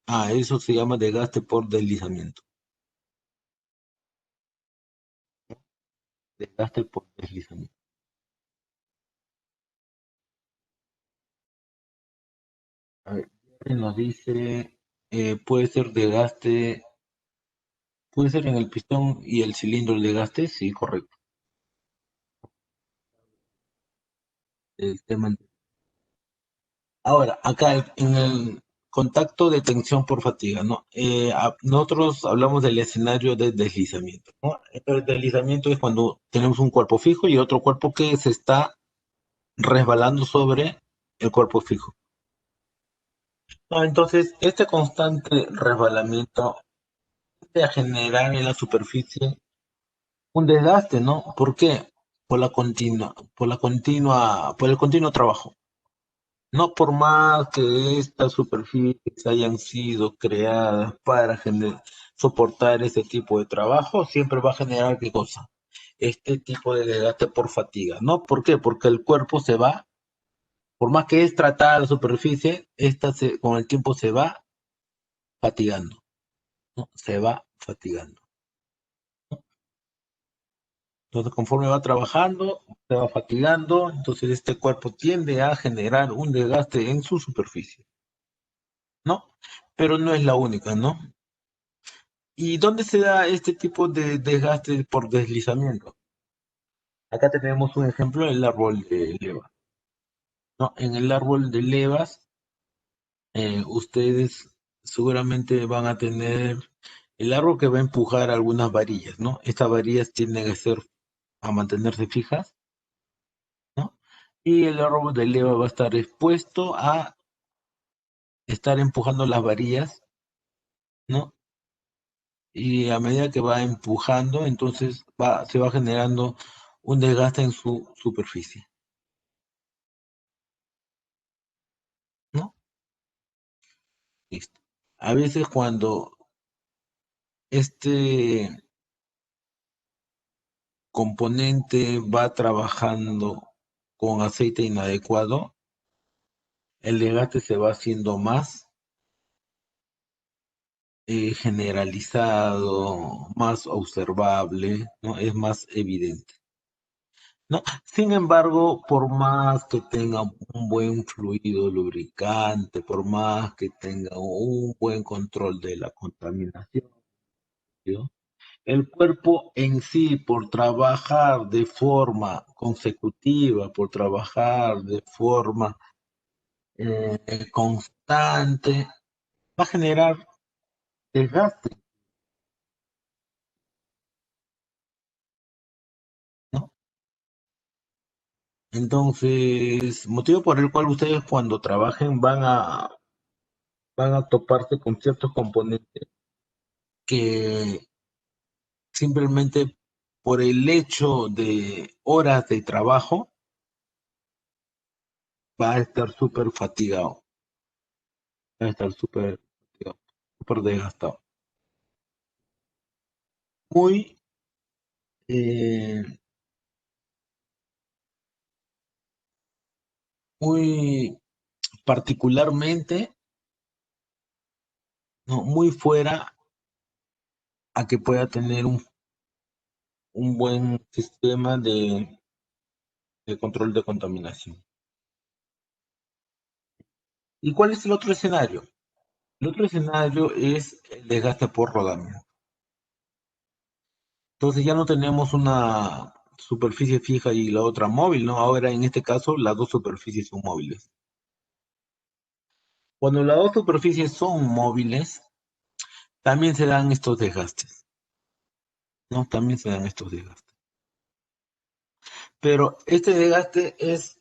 Ah, eso se llama desgaste por deslizamiento. Desgaste por deslizamiento. A ver, nos dice, puede ser desgaste Puede ser en el pistón y el cilindro el desgaste, sí, correcto. El tema. Ahora, acá en el contacto de tensión por fatiga, ¿no? Nosotros hablamos del escenario de deslizamiento, ¿no? El deslizamiento es cuando tenemos un cuerpo fijo y otro cuerpo que se está resbalando sobre el cuerpo fijo. No, entonces, este constante resbalamiento va a generar en la superficie un desgaste, ¿no? ¿Por qué? Por el continuo trabajo. No por más que estas superficies hayan sido creadas para soportar ese tipo de trabajo, siempre va a generar ¿qué cosa? Este tipo de desgaste por fatiga, ¿no? ¿Por qué? Porque el cuerpo se va, por más que es tratada la superficie, con el tiempo se va fatigando, ¿no? Se va fatigando. Entonces, conforme va trabajando, se va fatigando, entonces este cuerpo tiende a generar un desgaste en su superficie, ¿no? Pero no es la única, ¿no? ¿Y dónde se da este tipo de desgaste por deslizamiento? Acá tenemos un ejemplo, el árbol de leva, ¿no? En el árbol de levas, ustedes seguramente van a tener el árbol que va a empujar algunas varillas, ¿no? Estas varillas tienden a mantenerse fijas, ¿no? Y el árbol de leva va a estar expuesto a estar empujando las varillas, ¿no? Y a medida que va empujando, entonces se va generando un desgaste en su superficie, ¿no? Listo. A veces cuando este componente va trabajando con aceite inadecuado, el desgaste se va haciendo más generalizado, más observable, ¿no? Es más evidente, ¿no? Sin embargo, por más que tenga un buen fluido lubricante, por más que tenga un buen control de la contaminación, ¿no? El cuerpo en sí, por trabajar de forma consecutiva, por trabajar de forma constante, va a generar desgaste, ¿no? Entonces, motivo por el cual ustedes cuando trabajen van a toparse con ciertos componentes que simplemente por el hecho de horas de trabajo va a estar súper fatigado, va a estar súper fatigado, súper desgastado. Muy eh, muy particularmente, ¿no? Muy fuera a que pueda tener un buen sistema de control de contaminación. ¿Y cuál es el otro escenario? El otro escenario es el desgaste por rodamiento. Entonces ya no tenemos una superficie fija y la otra móvil, ¿no? Ahora en este caso las dos superficies son móviles. Cuando las dos superficies son móviles, también se dan estos desgastes, ¿no? También se dan estos desgastes. Pero este desgaste es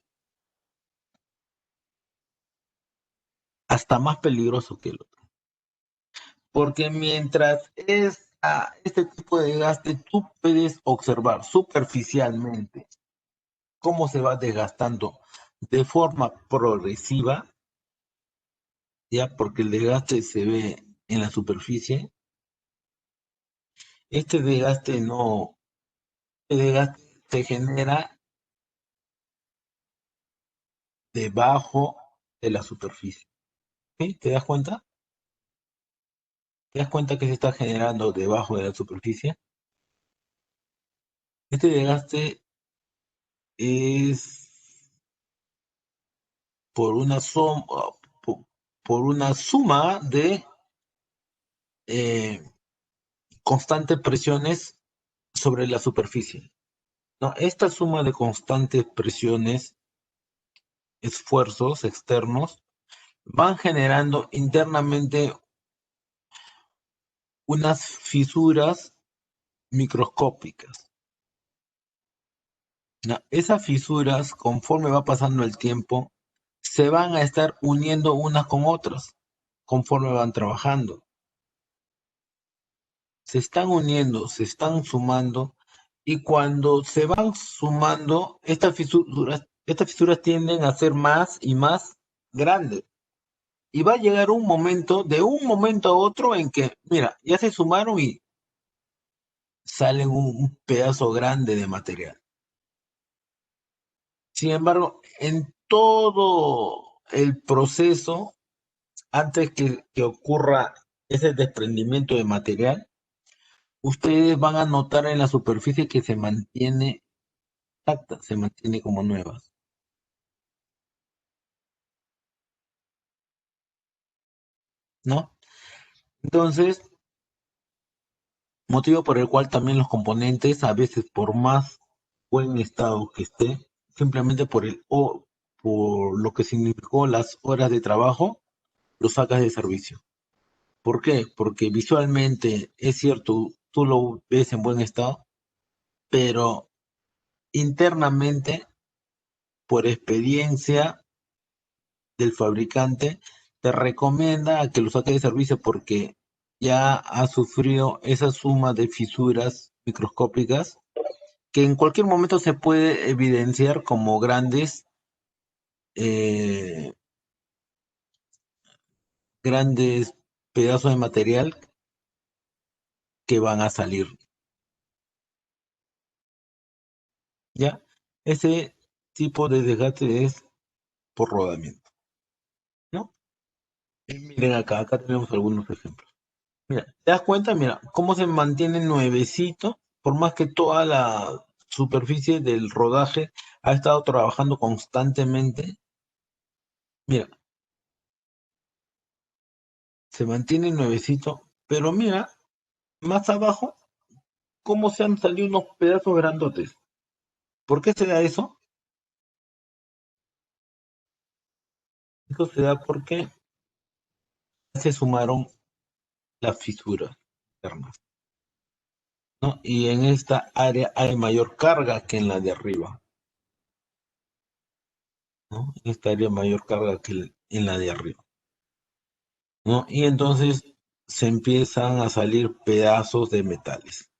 hasta más peligroso que el otro. Porque mientras este tipo de desgaste, tú puedes observar superficialmente cómo se va desgastando de forma progresiva, ya porque el desgaste se ve en la superficie. Este desgaste no, este desgaste se genera debajo de la superficie. ¿Sí? ¿Te das cuenta? ¿Te das cuenta que se está generando debajo de la superficie? Este desgaste es por una, som- por una suma de eh, constantes presiones sobre la superficie, ¿no? Esta suma de constantes presiones, esfuerzos externos, van generando internamente unas fisuras microscópicas, ¿no? Esas fisuras, conforme va pasando el tiempo, se van a estar uniendo unas con otras, conforme van trabajando. Se están uniendo, se están sumando, y cuando se van sumando, estas fisuras tienden a ser más y más grandes. Y va a llegar un momento, de un momento a otro, en que, mira, ya se sumaron y salen un pedazo grande de material. Sin embargo, en todo el proceso, antes que ocurra ese desprendimiento de material, ustedes van a notar en la superficie que se mantiene intacta, se mantiene como nueva, ¿no? Entonces, motivo por el cual también los componentes, a veces por más buen estado que esté, simplemente por lo que significó las horas de trabajo, lo sacas de servicio. ¿Por qué? Porque visualmente es cierto, tú lo ves en buen estado, pero internamente, por experiencia del fabricante, te recomienda a que lo saques de servicio porque ya ha sufrido esa suma de fisuras microscópicas que en cualquier momento se puede evidenciar como eh, grandes pedazos de material que van a salir, ¿ya? Ese tipo de desgaste es por rodamiento, ¿no? Y miren acá tenemos algunos ejemplos. Mira, ¿te das cuenta? Mira, cómo se mantiene nuevecito, por más que toda la superficie del rodaje ha estado trabajando constantemente. Mira, se mantiene nuevecito, pero mira, más abajo, cómo se han salido unos pedazos grandotes. ¿Por qué se da eso? Eso se da porque se sumaron las fisuras internas, ¿no? Y en esta área hay mayor carga que en la de arriba, ¿no? En esta área hay mayor carga que en la de arriba, ¿no? Y entonces se empiezan a salir pedazos de metales.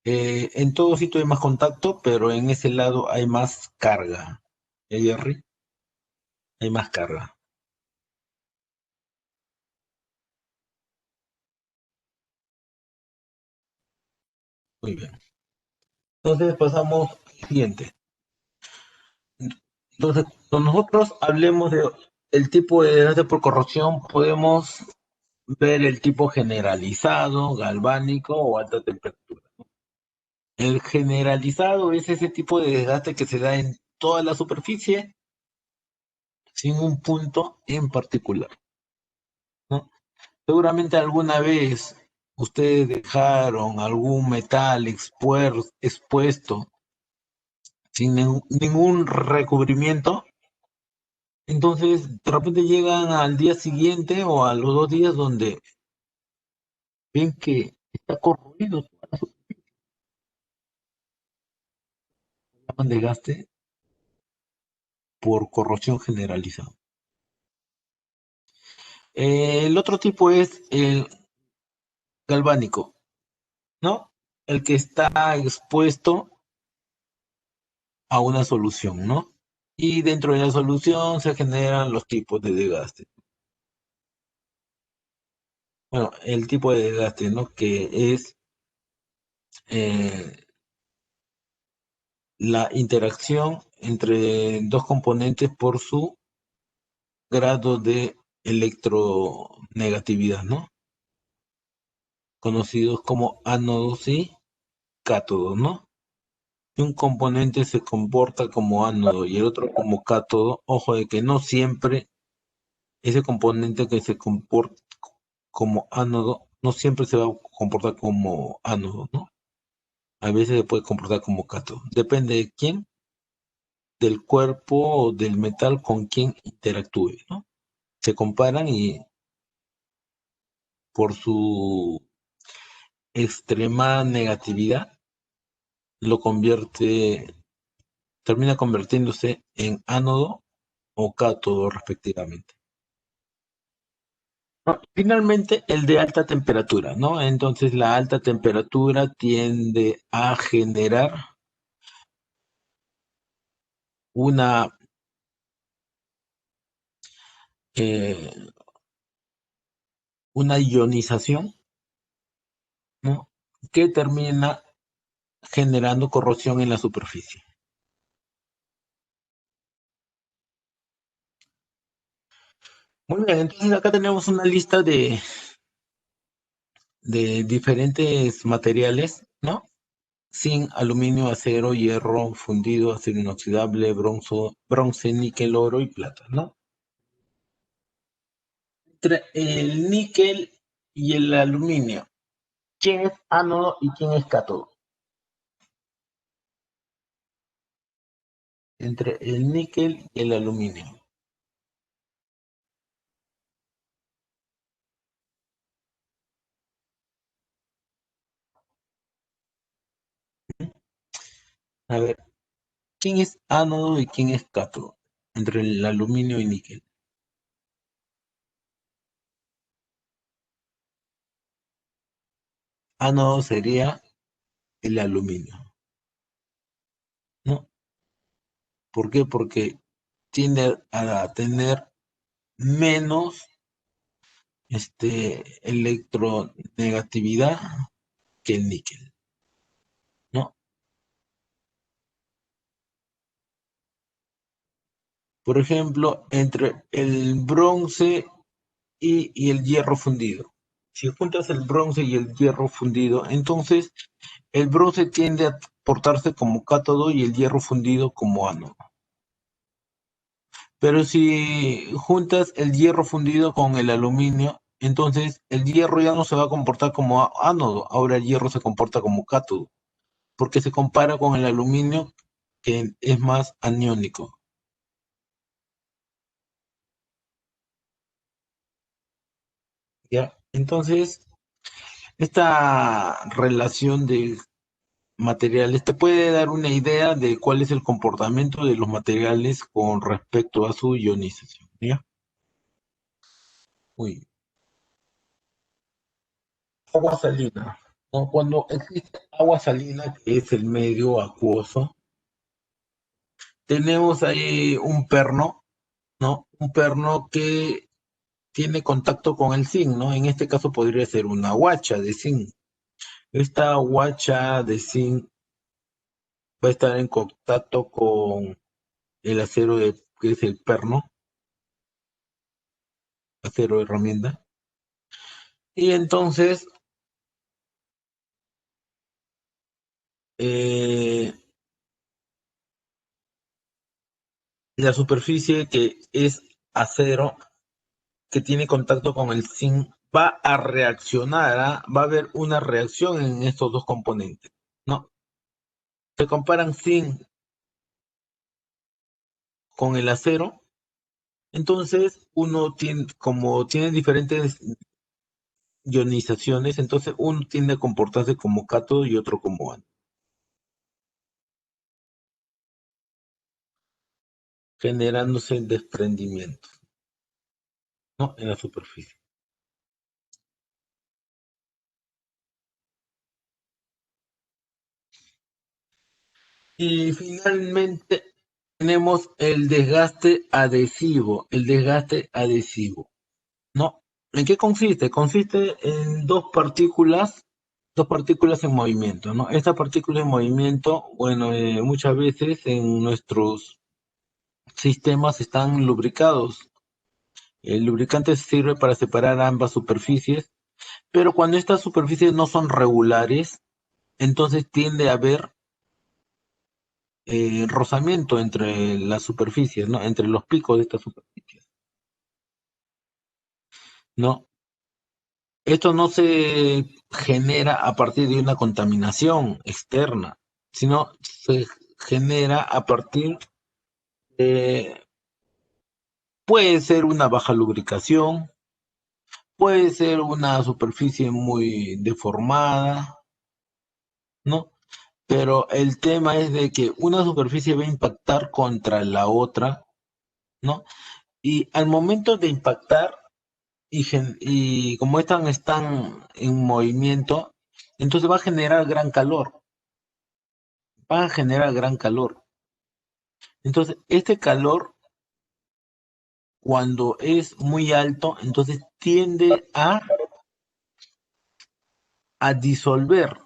En todo sitio hay más contacto, pero en ese lado hay más carga. Jerry? Hay más carga. Muy bien. Entonces pasamos al siguiente. Entonces, cuando nosotros hablemos de el tipo de desgaste por corrosión, podemos ver el tipo generalizado, galvánico o alta temperatura. El generalizado es ese tipo de desgaste que se da en toda la superficie sin un punto en particular, ¿no? Seguramente alguna vez ustedes dejaron algún metal expuesto sin ningún recubrimiento, entonces de repente llegan al día siguiente o a los 2 días donde ven que está corroído, llaman desgaste por corrosión generalizada. El otro tipo es el galvánico, ¿no? El que está expuesto a una solución, ¿no? Y dentro de la solución se generan los tipos de desgaste. Bueno, el tipo de desgaste, ¿no? Que es eh, la interacción entre dos componentes por su grado de electronegatividad, ¿no? Conocidos como ánodos y cátodos, ¿no? Si un componente se comporta como ánodo y el otro como cátodo, ojo de que no siempre ese componente que se comporta como ánodo, no siempre se va a comportar como ánodo, ¿no? A veces se puede comportar como cátodo. Depende de quién, del cuerpo o del metal con quien interactúe, ¿no? Se comparan y por su extrema negatividad lo termina convirtiéndose en ánodo o cátodo respectivamente. No, finalmente, el de alta temperatura, ¿no? Entonces, la alta temperatura tiende a generar una, eh, una ionización, ¿no? Que termina generando corrosión en la superficie. Muy bien, entonces acá tenemos una lista de diferentes materiales, ¿no? Zinc, aluminio, acero, hierro, fundido, acero inoxidable, bronce, níquel, oro y plata, ¿no? Entre el níquel y el aluminio, ¿quién es ánodo y quién es cátodo? Entre el níquel y el aluminio. A ver, ¿quién es ánodo y quién es cátodo? Entre el aluminio y níquel. Ánodo sería el aluminio, ¿no? ¿Por qué? Porque tiende a tener menos electronegatividad que el níquel, ¿no? Por ejemplo, entre el bronce y el hierro fundido. Si juntas el bronce y el hierro fundido, entonces el bronce tiende a portarse como cátodo y el hierro fundido como ánodo. Pero si juntas el hierro fundido con el aluminio, entonces el hierro ya no se va a comportar como ánodo, ahora el hierro se comporta como cátodo, porque se compara con el aluminio que es más aniónico. ¿Ya? Entonces, esta relación de materiales te puede dar una idea de cuál es el comportamiento de los materiales con respecto a su ionización. ¿Ya? Uy, agua salina. ¿No? Cuando existe agua salina, que es el medio acuoso, tenemos ahí un perno, ¿no? Un perno que tiene contacto con el zinc, ¿no? En este caso podría ser una guacha de zinc. Esta guacha de zinc va a estar en contacto con el acero que es el perno, acero de herramienta. Y entonces eh, la superficie que es acero, que tiene contacto con el zinc, va a reaccionar, ¿ah? Va a haber una reacción en estos dos componentes, ¿no? Se comparan zinc con el acero, entonces uno tiene, como tiene diferentes ionizaciones, entonces uno tiende a comportarse como cátodo y otro como ánodo, generándose desprendimiento, ¿no? En la superficie. Y finalmente tenemos el desgaste adhesivo, ¿no? ¿En qué consiste? Consiste en dos partículas en movimiento, ¿no? Estas partículas en movimiento, bueno, muchas veces en nuestros sistemas están lubricados. El lubricante sirve para separar ambas superficies, pero cuando estas superficies no son regulares, entonces tiende a haber rozamiento entre las superficies, ¿no? Entre los picos de estas superficies, ¿no? Esto no se genera a partir de una contaminación externa, sino se genera a partir de, puede ser una baja lubricación, puede ser una superficie muy deformada, ¿no? Pero el tema es de que una superficie va a impactar contra la otra, ¿no? Y al momento de impactar, y como están en movimiento, entonces va a generar gran calor, va a generar gran calor. Entonces, este calor, cuando es muy alto, entonces tiende a disolver,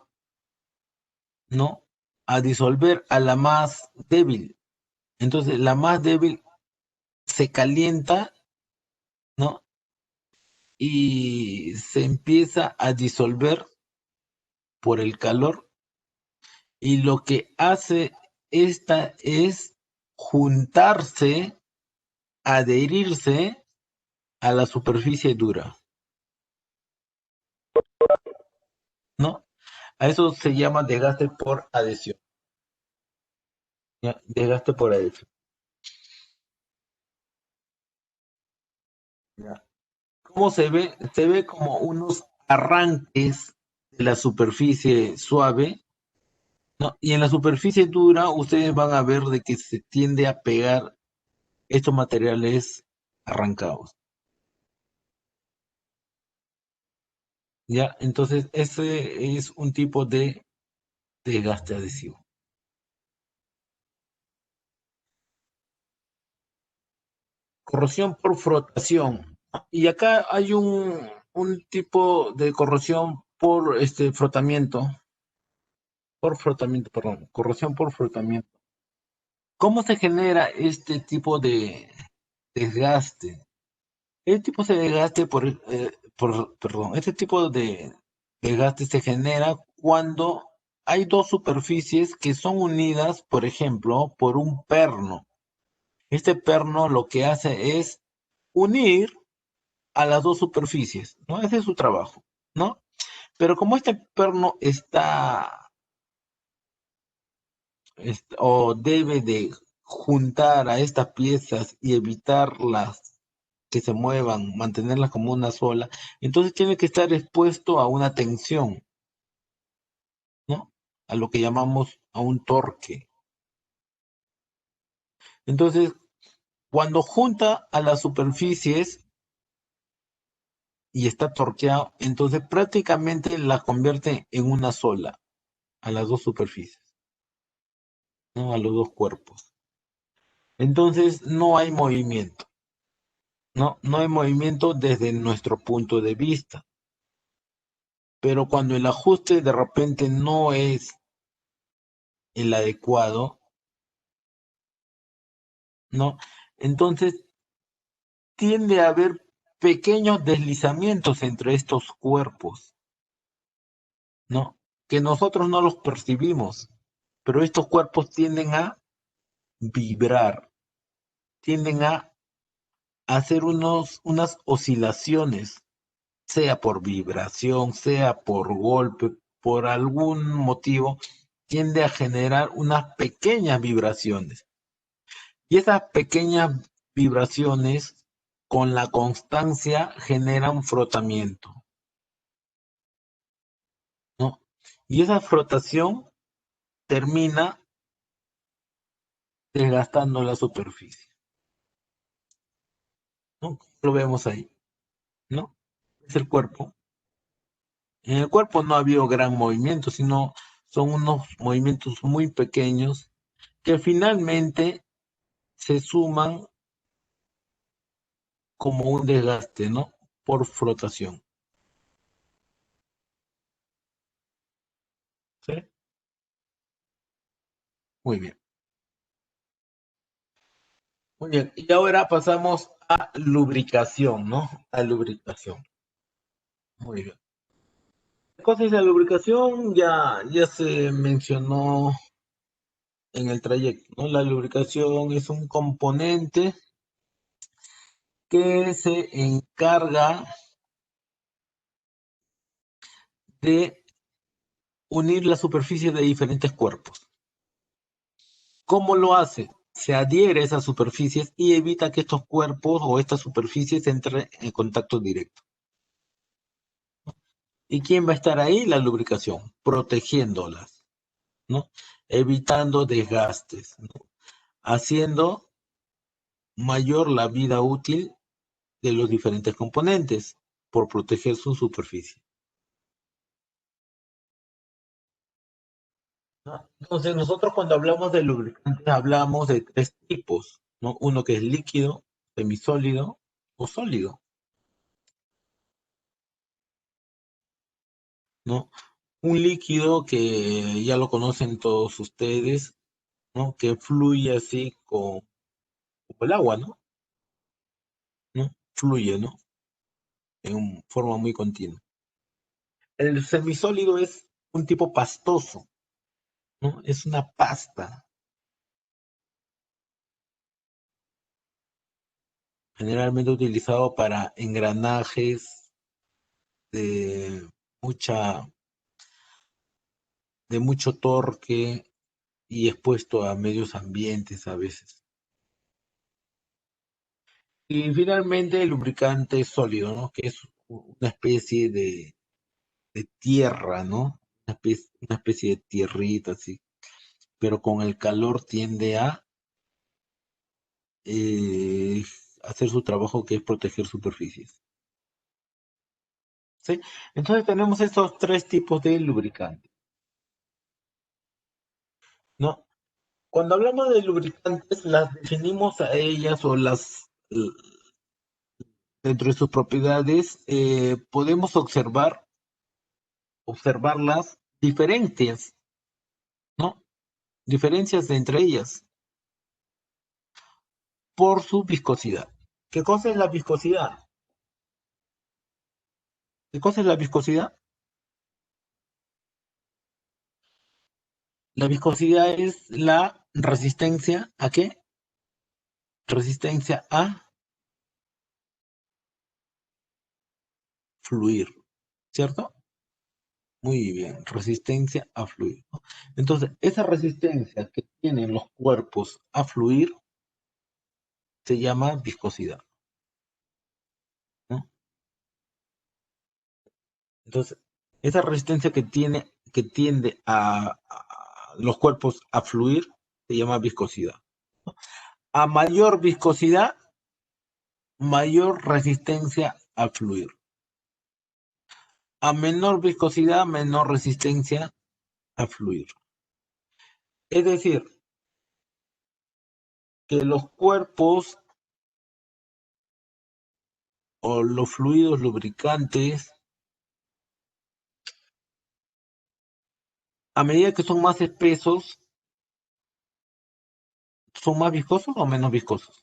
¿no? A disolver a la más débil. Entonces, la más débil se calienta, ¿no? Y se empieza a disolver por el calor. Y lo que hace esta es juntarse, adherirse a la superficie dura, ¿no? A eso se llama desgaste por adhesión. ¿Ya? Desgaste por adhesión. ¿Ya? ¿Cómo se ve? Se ve como unos arranques de la superficie suave, ¿no? Y en la superficie dura ustedes van a ver de que se tiende a pegar estos materiales arrancados. ¿Ya? Entonces, ese es un tipo de desgaste adhesivo. Corrosión por frotación. Y acá hay un tipo de corrosión por frotamiento, perdón, corrosión por frotamiento. ¿Cómo se genera este tipo de desgaste? Este tipo de desgaste perdón, este tipo de desgaste se genera cuando hay dos superficies que son unidas, por ejemplo, por un perno. Este perno lo que hace es unir a las dos superficies, ¿no? Ese es su trabajo, ¿no? Pero como este perno o debe de juntar a estas piezas y evitarlas que se muevan, mantenerlas como una sola, entonces tiene que estar expuesto a una tensión, ¿no? A lo que llamamos a un torque. Entonces, cuando junta a las superficies y está torqueado, entonces prácticamente la convierte en una sola, a las dos superficies, ¿no? A los dos cuerpos. Entonces, no hay movimiento, ¿no? No hay movimiento desde nuestro punto de vista. Pero cuando el ajuste de repente no es el adecuado, ¿no? Entonces tiende a haber pequeños deslizamientos entre estos cuerpos, ¿no? Que nosotros no los percibimos, pero estos cuerpos tienden a vibrar, tienden a hacer unas oscilaciones, sea por vibración, sea por golpe, por algún motivo, tiende a generar unas pequeñas vibraciones. Y esas pequeñas vibraciones, con la constancia, generan frotamiento, ¿no? Y esa frotación termina desgastando la superficie, ¿no? Lo vemos ahí, ¿no? Es el cuerpo. En el cuerpo no ha habido gran movimiento, sino son unos movimientos muy pequeños que finalmente se suman como un desgaste, ¿no? Por frotación. ¿Sí? Muy bien. Muy bien. Y ahora pasamos a lubricación, ¿no? A lubricación. Muy bien. ¿Qué cosa es la lubricación? Ya se mencionó en el trayecto, ¿no? La lubricación es un componente que se encarga de unir la superficie de diferentes cuerpos. ¿Cómo lo hace? Se adhiere a esas superficies y evita que estos cuerpos o estas superficies entren en contacto directo. ¿Y quién va a estar ahí? La lubricación, protegiéndolas, ¿no? Evitando desgastes, ¿no? Haciendo mayor la vida útil de los diferentes componentes por proteger su superficie, ¿no? Entonces, nosotros cuando hablamos de lubricantes hablamos de tres tipos, ¿no? Uno que es líquido, semisólido o sólido, ¿no? Un líquido que ya lo conocen todos ustedes, ¿no? Que fluye así como el agua, ¿no? ¿No? Fluye, ¿no? En forma muy continua. El semisólido es un tipo pastoso, ¿no? Es una pasta, generalmente utilizado para engranajes de mucha, de mucho torque y expuesto a medios ambientes a veces. Y finalmente el lubricante sólido, ¿no? Que es una especie de tierra, ¿no? Una especie de tierrita, así, pero con el calor tiende a eh, hacer su trabajo que es proteger superficies. ¿Sí? Entonces tenemos estos tres tipos de lubricantes, ¿no? Cuando hablamos de lubricantes, las definimos a ellas o las dentro de sus propiedades, podemos observarlas diferentes, ¿no? Diferencias entre ellas por su viscosidad. ¿Qué cosa es la viscosidad? ¿Qué cosa es la viscosidad? La viscosidad es la resistencia ¿a qué? Resistencia a fluir, ¿cierto? Muy bien, resistencia a fluir, ¿no? Entonces, esa resistencia que tienen los cuerpos a fluir se llama viscosidad, ¿no? Entonces, esa resistencia que tiende a los cuerpos a fluir se llama viscosidad. A mayor viscosidad, mayor resistencia a fluir. A menor viscosidad, menor resistencia a fluir. Es decir, que los cuerpos o los fluidos lubricantes, a medida que son más espesos, ¿son más viscosos o menos viscosos?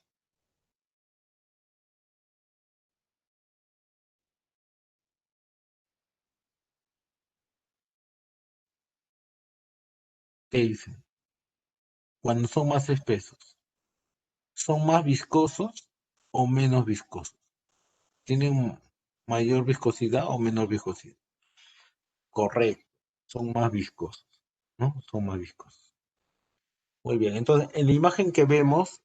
¿Qué dicen? Cuando son más espesos, ¿son más viscosos o menos viscosos? ¿Tienen mayor viscosidad o menor viscosidad? Correcto, son más viscosos, ¿no? Son más viscosos. Muy bien, entonces en la imagen que vemos,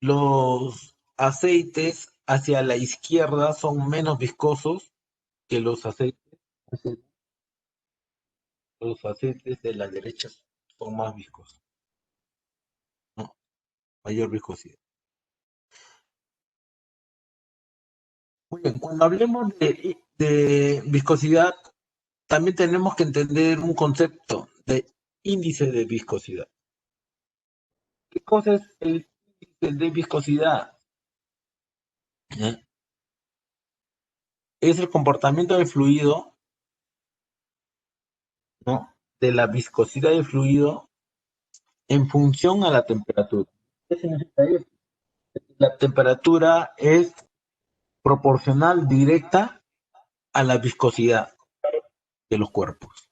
los aceites hacia la izquierda son menos viscosos que los aceites de la derecha son más viscosos, ¿no? Mayor viscosidad. Muy bien, cuando hablemos de viscosidad, también tenemos que entender un concepto de índice de viscosidad. ¿Qué cosa es el índice de viscosidad? ¿Eh? Es el comportamiento del fluido, ¿no? De la viscosidad del fluido en función a la temperatura. ¿Qué significa eso? La temperatura es proporcional directa a la viscosidad de los cuerpos,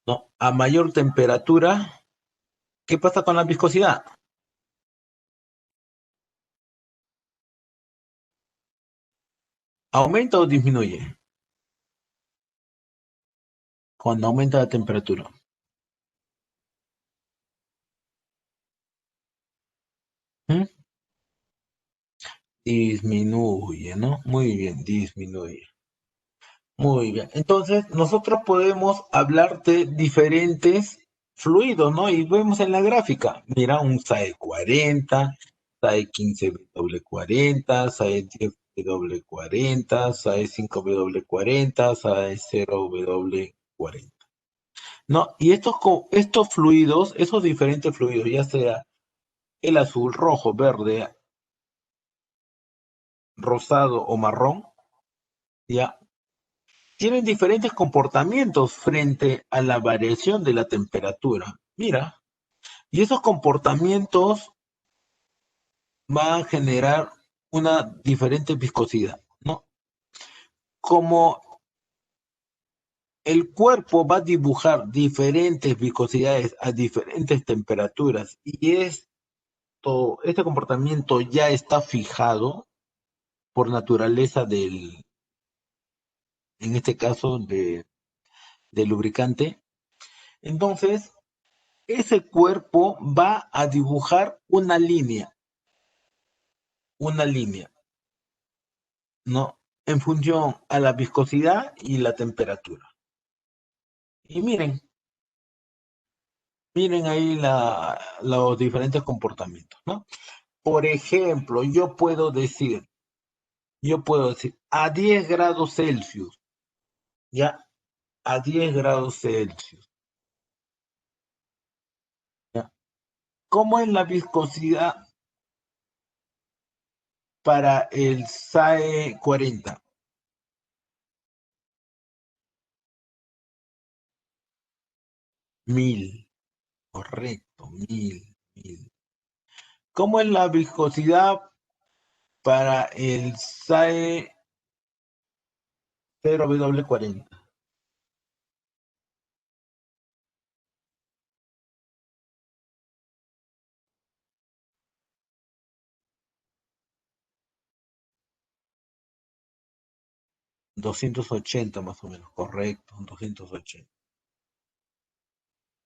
¿no? A mayor temperatura, ¿qué pasa con la viscosidad? ¿Aumenta o disminuye? cuando aumenta la temperatura. ¿Mm? Disminuye, ¿no? Muy bien, disminuye. Muy bien. Entonces, nosotros podemos hablar de diferentes fluidos, ¿no? Y vemos en la gráfica, mira, un SAE 40, SAE 15W40, SAE 10W40, SAE 5W40, SAE 0W40. ¿No? Y estos fluidos, esos diferentes fluidos, ya sea el azul, rojo, verde, rosado o marrón, ya tienen diferentes comportamientos frente a la variación de la temperatura. Mira, y esos comportamientos van a generar una diferente viscosidad, ¿no? Como el cuerpo va a dibujar diferentes viscosidades a diferentes temperaturas y este comportamiento ya está fijado por naturaleza en este caso, del lubricante, entonces ese cuerpo va a dibujar una línea, ¿no? En función a la viscosidad y la temperatura. Y miren ahí los diferentes comportamientos, ¿no? Por ejemplo, yo puedo decir a 10 grados Celsius, ya, a 10 grados Celsius, ya. ¿Cómo es la viscosidad para el SAE 40? 1000, correcto, 1000. ¿Cómo es la viscosidad para el SAE 0W40? 280 más o menos, correcto, 280.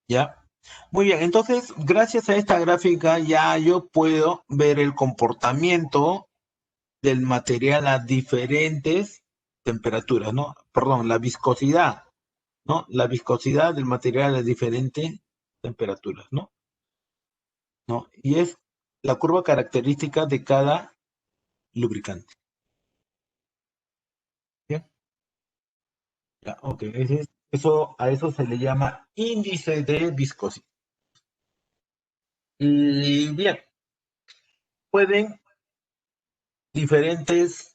¿Ya? Muy bien, entonces, gracias a esta gráfica ya yo puedo ver el comportamiento del material a diferentes temperaturas, ¿no? Perdón, la viscosidad, ¿no? La viscosidad del material a diferentes temperaturas, ¿no? ¿No? Y es la curva característica de cada lubricante. ¿Bien? Ya, ok. A eso se le llama índice de viscosidad. Y bien, pueden diferentes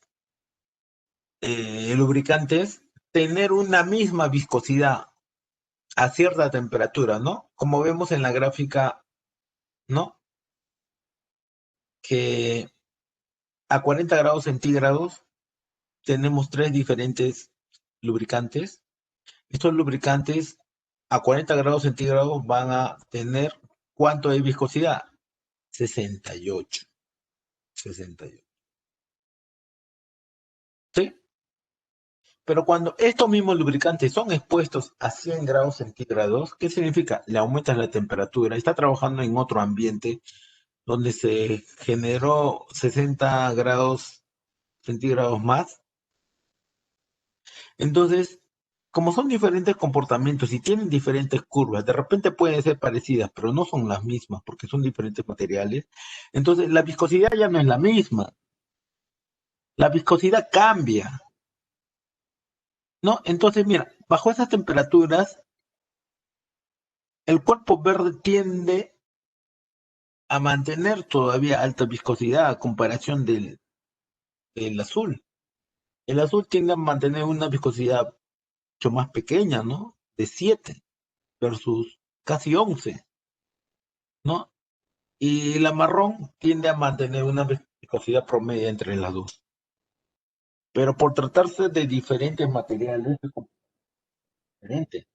lubricantes tener una misma viscosidad a cierta temperatura, ¿no? Como vemos en la gráfica, ¿no? Que a 40 grados centígrados tenemos tres diferentes lubricantes. Estos lubricantes a 40 grados centígrados van a tener, ¿cuánto de viscosidad? 68. 68. ¿Sí? Pero cuando estos mismos lubricantes son expuestos a 100 grados centígrados, ¿qué significa? Le aumentas la temperatura, está trabajando en otro ambiente donde se generó 60 grados centígrados más. Entonces, como son diferentes comportamientos y tienen diferentes curvas, de repente pueden ser parecidas, pero no son las mismas porque son diferentes materiales. Entonces, la viscosidad ya no es la misma. La viscosidad cambia, ¿no? Entonces, mira, bajo esas temperaturas, el cuerpo verde tiende a mantener todavía alta viscosidad a comparación del azul. El azul tiende a mantener una viscosidad mucho más pequeña, ¿no? De 7 versus casi 11, ¿no? Y la marrón tiende a mantener una viscosidad promedio entre las dos. Pero por tratarse de diferentes materiales, es diferente,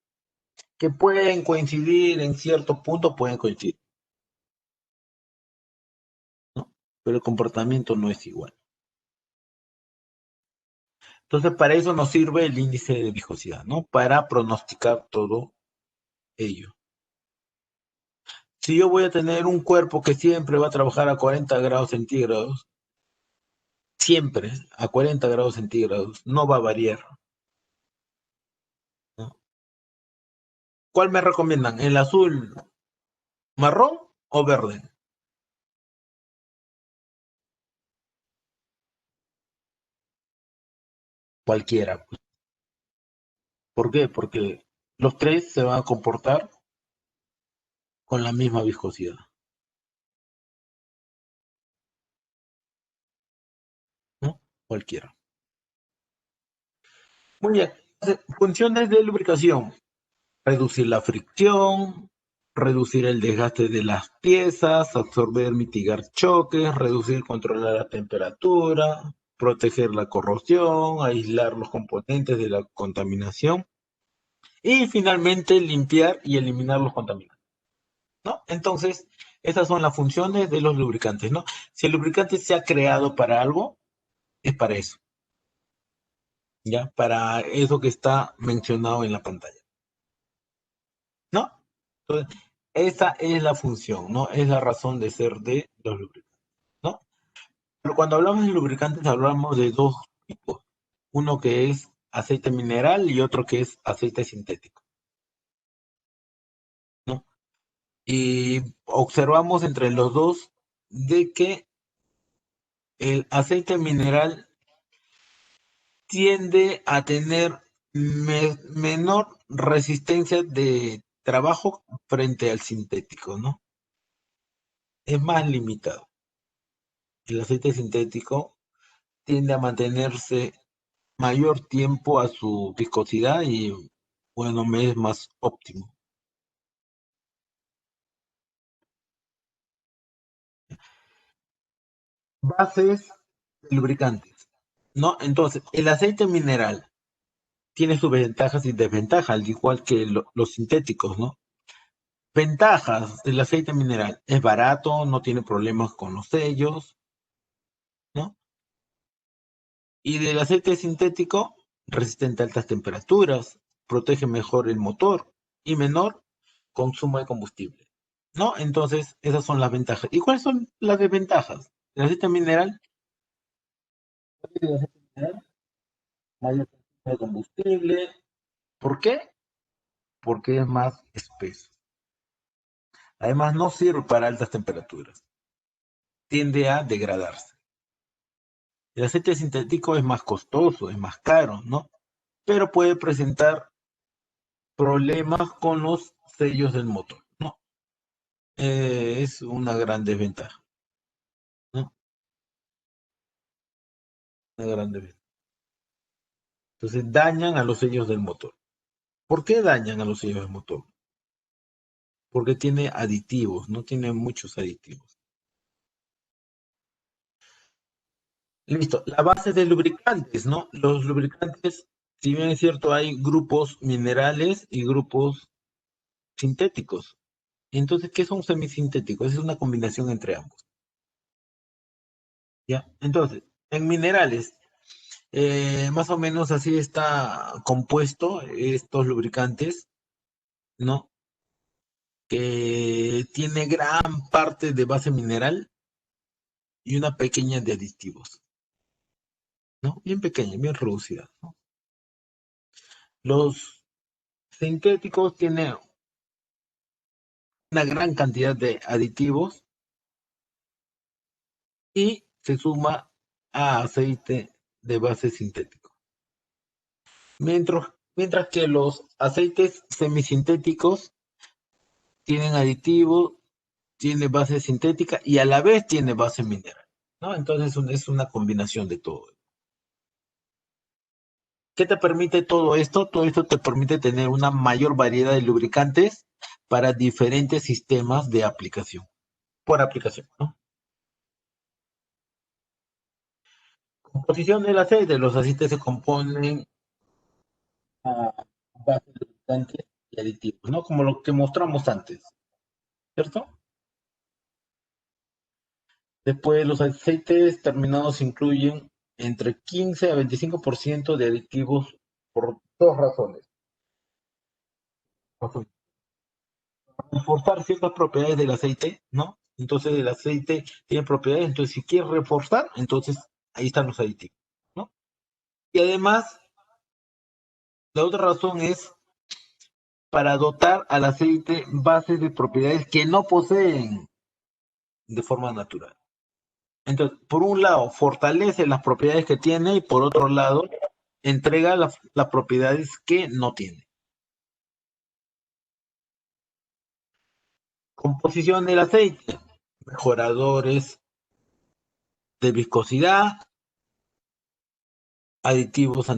que pueden coincidir en cierto punto, pueden coincidir, ¿no? Pero el comportamiento no es igual. Entonces, para eso nos sirve el índice de viscosidad, ¿no? Para pronosticar todo ello. Si yo voy a tener un cuerpo que siempre va a trabajar a 40 grados centígrados, siempre a 40 grados centígrados, no va a variar, ¿no? ¿Cuál me recomiendan? ¿El azul, marrón o verde? Cualquiera. ¿Por qué? Porque los tres se van a comportar con la misma viscosidad, ¿no? Cualquiera. Muy bien. Funciones de lubricación: reducir la fricción, reducir el desgaste de las piezas, absorber, mitigar choques, reducir, controlar la temperatura, proteger la corrosión, aislar los componentes de la contaminación y finalmente limpiar y eliminar los contaminantes, ¿no? Entonces, esas son las funciones de los lubricantes, ¿no? Si el lubricante se ha creado para algo, es para eso, ¿ya? Para eso que está mencionado en la pantalla, ¿no? Entonces, esa es la función, ¿no? Es la razón de ser de los lubricantes, ¿no? Pero cuando hablamos de lubricantes hablamos de dos tipos. Uno que es aceite mineral y otro que es aceite sintético, ¿no? Y observamos entre los dos de que el aceite mineral tiende a tener menor resistencia de trabajo frente al sintético, ¿no? Es más limitado. El aceite sintético tiende a mantenerse mayor tiempo a su viscosidad y, bueno, me es más óptimo. Bases de lubricantes, ¿no? Entonces, el aceite mineral tiene sus ventajas y desventajas, al igual que los sintéticos, ¿no? Ventajas del aceite mineral: es barato, no tiene problemas con los sellos, ¿no? Y del aceite sintético, resistente a altas temperaturas, protege mejor el motor y menor consumo de combustible, ¿no? Entonces, esas son las ventajas. ¿Y cuáles son las desventajas? El aceite mineral, mayor consumo de combustible. ¿Por qué? Porque es más espeso. Además, no sirve para altas temperaturas. Tiende a degradarse. El aceite sintético es más costoso, es más caro, ¿no? Pero puede presentar problemas con los sellos del motor, ¿no? Es una gran desventaja, ¿no? Una gran desventaja. Entonces dañan a los sellos del motor. ¿Por qué dañan a los sellos del motor? Porque tiene aditivos, no tiene muchos aditivos. Listo, la base de lubricantes, ¿no? Los lubricantes, si bien es cierto, hay grupos minerales y grupos sintéticos. Entonces, ¿qué son semisintéticos? Es una combinación entre ambos, ¿ya? Entonces, en minerales, más o menos así está compuesto estos lubricantes, ¿no? Que tiene gran parte de base mineral y una pequeña de aditivos, ¿no? Bien pequeña, bien reducida, ¿no? Los sintéticos tienen una gran cantidad de aditivos y se suma a aceite de base sintético. Mientras que los aceites semisintéticos tienen aditivos, tiene base sintética y a la vez tiene base mineral, ¿no? Entonces es una combinación de todo. ¿Qué te permite todo esto? Todo esto te permite tener una mayor variedad de lubricantes para diferentes sistemas de aplicación, por aplicación, ¿no? Composición del aceite. Los aceites se componen a base de lubricantes y aditivos, ¿no? Como lo que mostramos antes, ¿cierto? Después, los aceites terminados incluyen entre 15 a 25% de aditivos por dos razones. Reforzar ciertas propiedades del aceite, ¿no? Entonces el aceite tiene propiedades, entonces si quieres reforzar, entonces ahí están los aditivos, ¿no? Y además, la otra razón es para dotar al aceite bases de propiedades que no poseen de forma natural. Entonces, por un lado, fortalece las propiedades que tiene y por otro lado, entrega las propiedades que no tiene. Composición del aceite, mejoradores de viscosidad, aditivos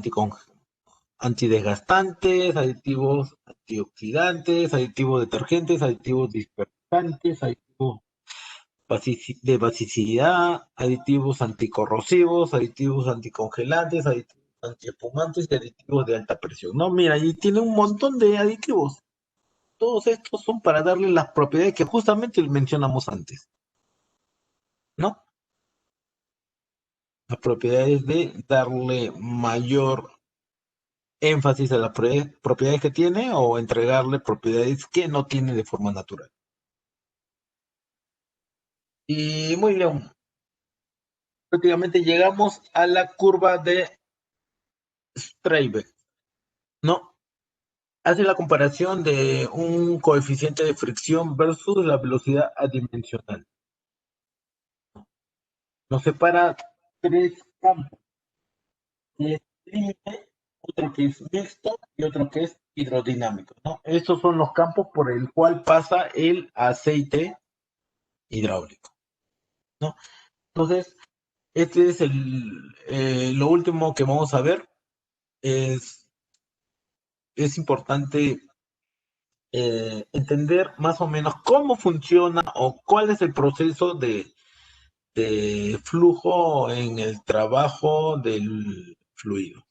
antidesgastantes, aditivos antioxidantes, aditivos detergentes, aditivos dispersantes, aditivos de basicidad, aditivos anticorrosivos, aditivos anticongelantes, aditivos antiespumantes y aditivos de alta presión. No, mira, y tiene un montón de aditivos. Todos estos son para darle las propiedades que justamente mencionamos antes, ¿no? Las propiedades de darle mayor énfasis a las propiedades que tiene o entregarle propiedades que no tiene de forma natural. Y muy bien, prácticamente llegamos a la curva de Streiber, ¿no? Hace la comparación de un coeficiente de fricción versus la velocidad adimensional. Nos separa tres campos, que es límite, otro que es mixto y otro que es hidrodinámico, ¿no? Estos son los campos por el cual pasa el aceite hidráulico, ¿no? Entonces, este es lo último que vamos a ver. Es, es importante entender más o menos cómo funciona o cuál es el proceso de flujo en el trabajo del fluido.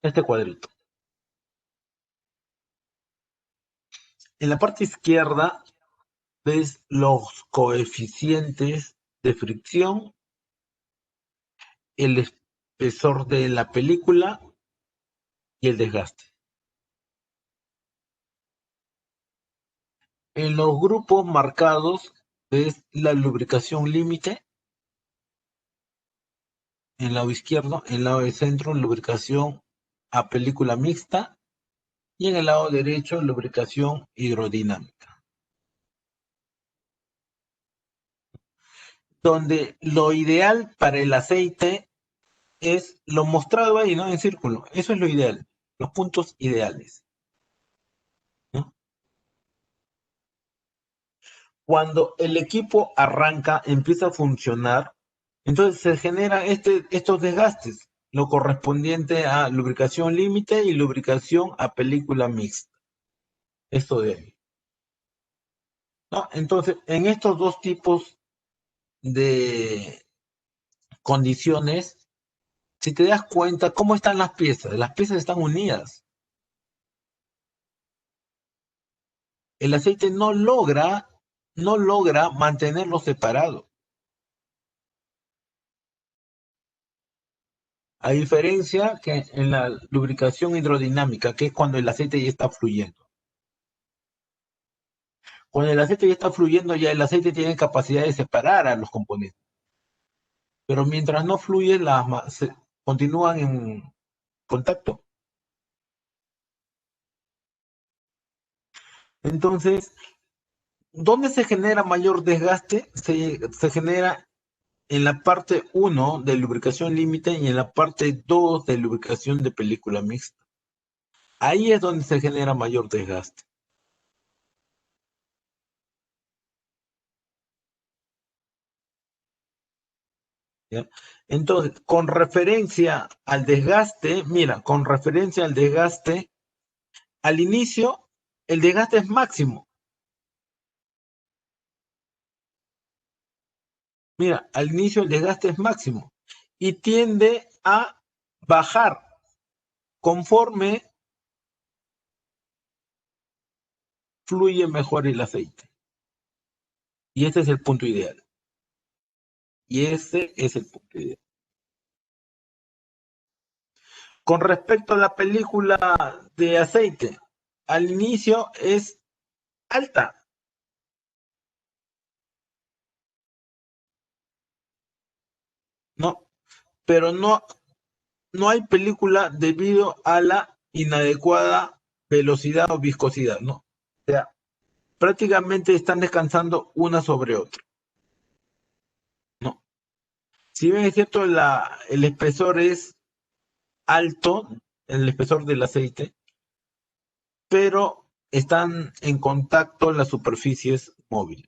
Este cuadrito. En la parte izquierda ves los coeficientes de fricción, el espesor de la película y el desgaste. En los grupos marcados ves la lubricación límite, en el lado izquierdo, en el lado de centro, lubricación a película mixta y en el lado derecho, lubricación hidrodinámica. Donde lo ideal para el aceite es lo mostrado ahí, ¿no? En círculo. Eso es lo ideal, los puntos ideales, ¿no? Cuando el equipo arranca, empieza a funcionar, entonces se generan estos desgastes, lo correspondiente a lubricación límite y lubricación a película mixta. Esto de ahí, ¿no? Entonces, en estos dos tipos de condiciones, si te das cuenta, ¿cómo están las piezas? Las piezas están unidas. El aceite no logra mantenerlo separado. A diferencia que en la lubricación hidrodinámica, que es cuando el aceite ya está fluyendo. Cuando el aceite ya está fluyendo, ya el aceite tiene capacidad de separar a los componentes. Pero mientras no fluye, continúan en contacto. Entonces, ¿dónde se genera mayor desgaste? Se genera en la parte 1 de lubricación límite y en la parte 2 de lubricación de película mixta. Ahí es donde se genera mayor desgaste. ¿Ya? Entonces, con referencia al desgaste, mira, con referencia al desgaste, al inicio el desgaste es máximo. Mira, al inicio el desgaste es máximo y tiende a bajar conforme fluye mejor el aceite. Y ese es el punto ideal. Y ese es el punto ideal. Con respecto a la película de aceite, al inicio es alta, ¿no? Pero no hay película debido a la inadecuada velocidad o viscosidad, ¿no? O sea, prácticamente están descansando una sobre otra, ¿no? Si bien es cierto, el espesor es alto, el espesor del aceite, pero están en contacto las superficies móviles.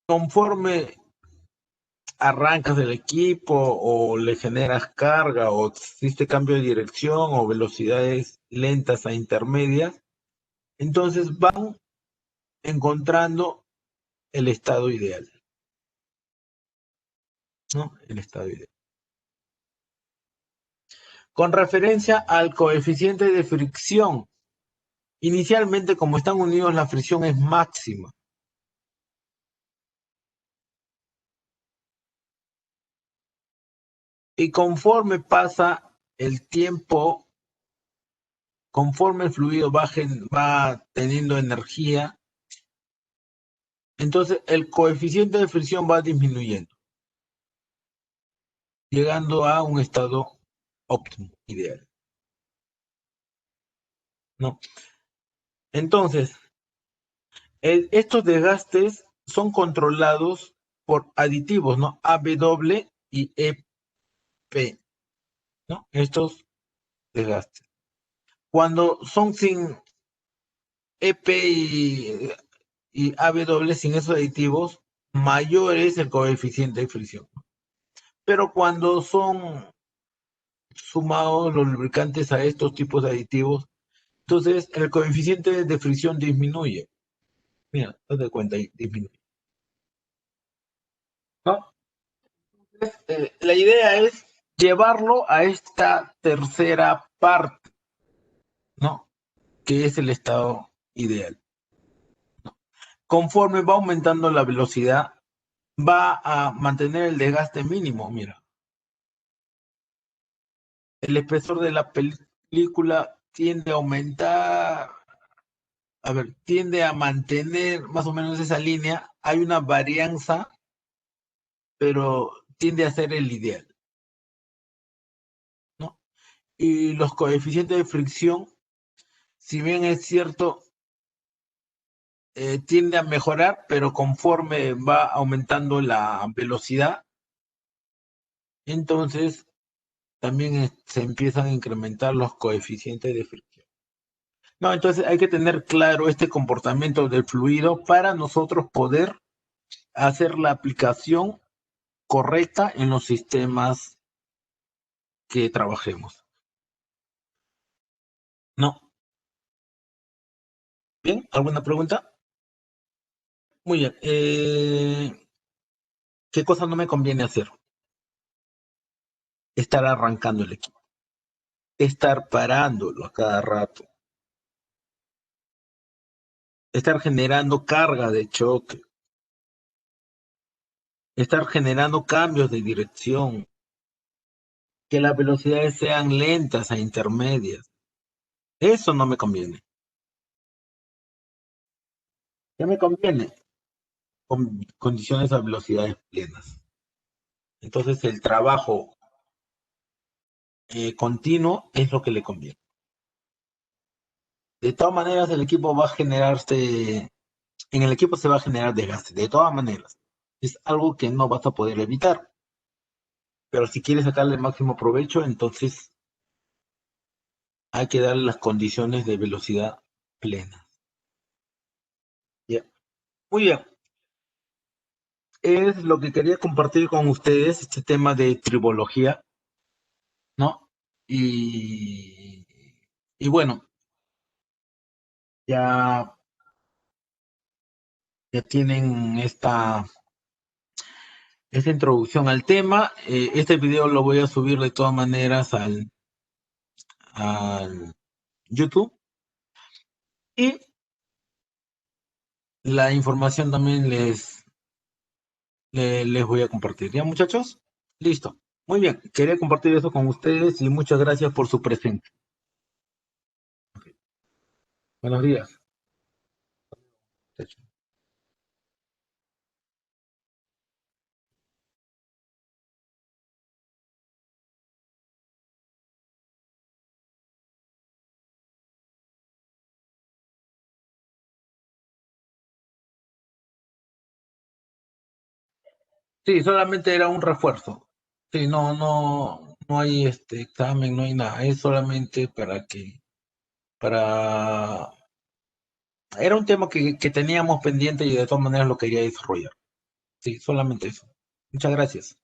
Conforme arrancas del equipo o le generas carga o existe cambio de dirección o velocidades lentas a intermedias, entonces van encontrando el estado ideal, ¿no? El estado ideal. Con referencia al coeficiente de fricción, inicialmente como están unidos la fricción es máxima. Y conforme pasa el tiempo, conforme el fluido va teniendo energía, entonces el coeficiente de fricción va disminuyendo, llegando a un estado óptimo, ideal, ¿no? Entonces, estos desgastes son controlados por aditivos, ¿no? AW y EP, ¿no? Estos desgastes. Cuando son sin EP y AW, sin esos aditivos, mayor es el coeficiente de fricción. Pero cuando son sumados los lubricantes a estos tipos de aditivos, entonces el coeficiente de fricción disminuye. Mira, date cuenta, disminuye. ¿No? La idea es llevarlo a esta tercera parte, ¿no? Que es el estado ideal. Conforme va aumentando la velocidad, va a mantener el desgaste mínimo. Mira, el espesor de la película tiende a aumentar, a ver, tiende a mantener más o menos esa línea. Hay una varianza, pero tiende a ser el ideal, ¿no? Y los coeficientes de fricción, si bien es cierto, tiende a mejorar, pero conforme va aumentando la velocidad, entonces también se empiezan a incrementar los coeficientes de fricción. No, entonces hay que tener claro este comportamiento del fluido para nosotros poder hacer la aplicación correcta en los sistemas que trabajemos. ¿No? ¿Bien? ¿Alguna pregunta? Muy bien. ¿Qué cosa no me conviene hacer? Estar arrancando el equipo. Estar parándolo a cada rato. Estar generando carga de choque. Estar generando cambios de dirección. Que las velocidades sean lentas a intermedias. Eso no me conviene. ¿Qué me conviene? Con condiciones a velocidades plenas. Entonces el trabajo continuo es lo que le conviene. De todas maneras, el equipo va a generarse, en el equipo se va a generar desgaste, de todas maneras. Es algo que no vas a poder evitar. Pero si quieres sacarle el máximo provecho, entonces hay que darle las condiciones de velocidad plena. Yeah. Muy bien. Es lo que quería compartir con ustedes, este tema de tribología, ¿no? Y, y bueno, ya, ya tienen esta introducción al tema. Este video lo voy a subir de todas maneras al YouTube. Y la información también les voy a compartir. ¿Ya, muchachos? Listo. Muy bien. Quería compartir eso con ustedes y muchas gracias por su presencia. Buenos días. Sí, solamente era un refuerzo. Sí, no hay examen, no hay nada. Es solamente para, era un tema que teníamos pendiente y de todas maneras lo quería desarrollar. Sí, solamente eso. Muchas gracias.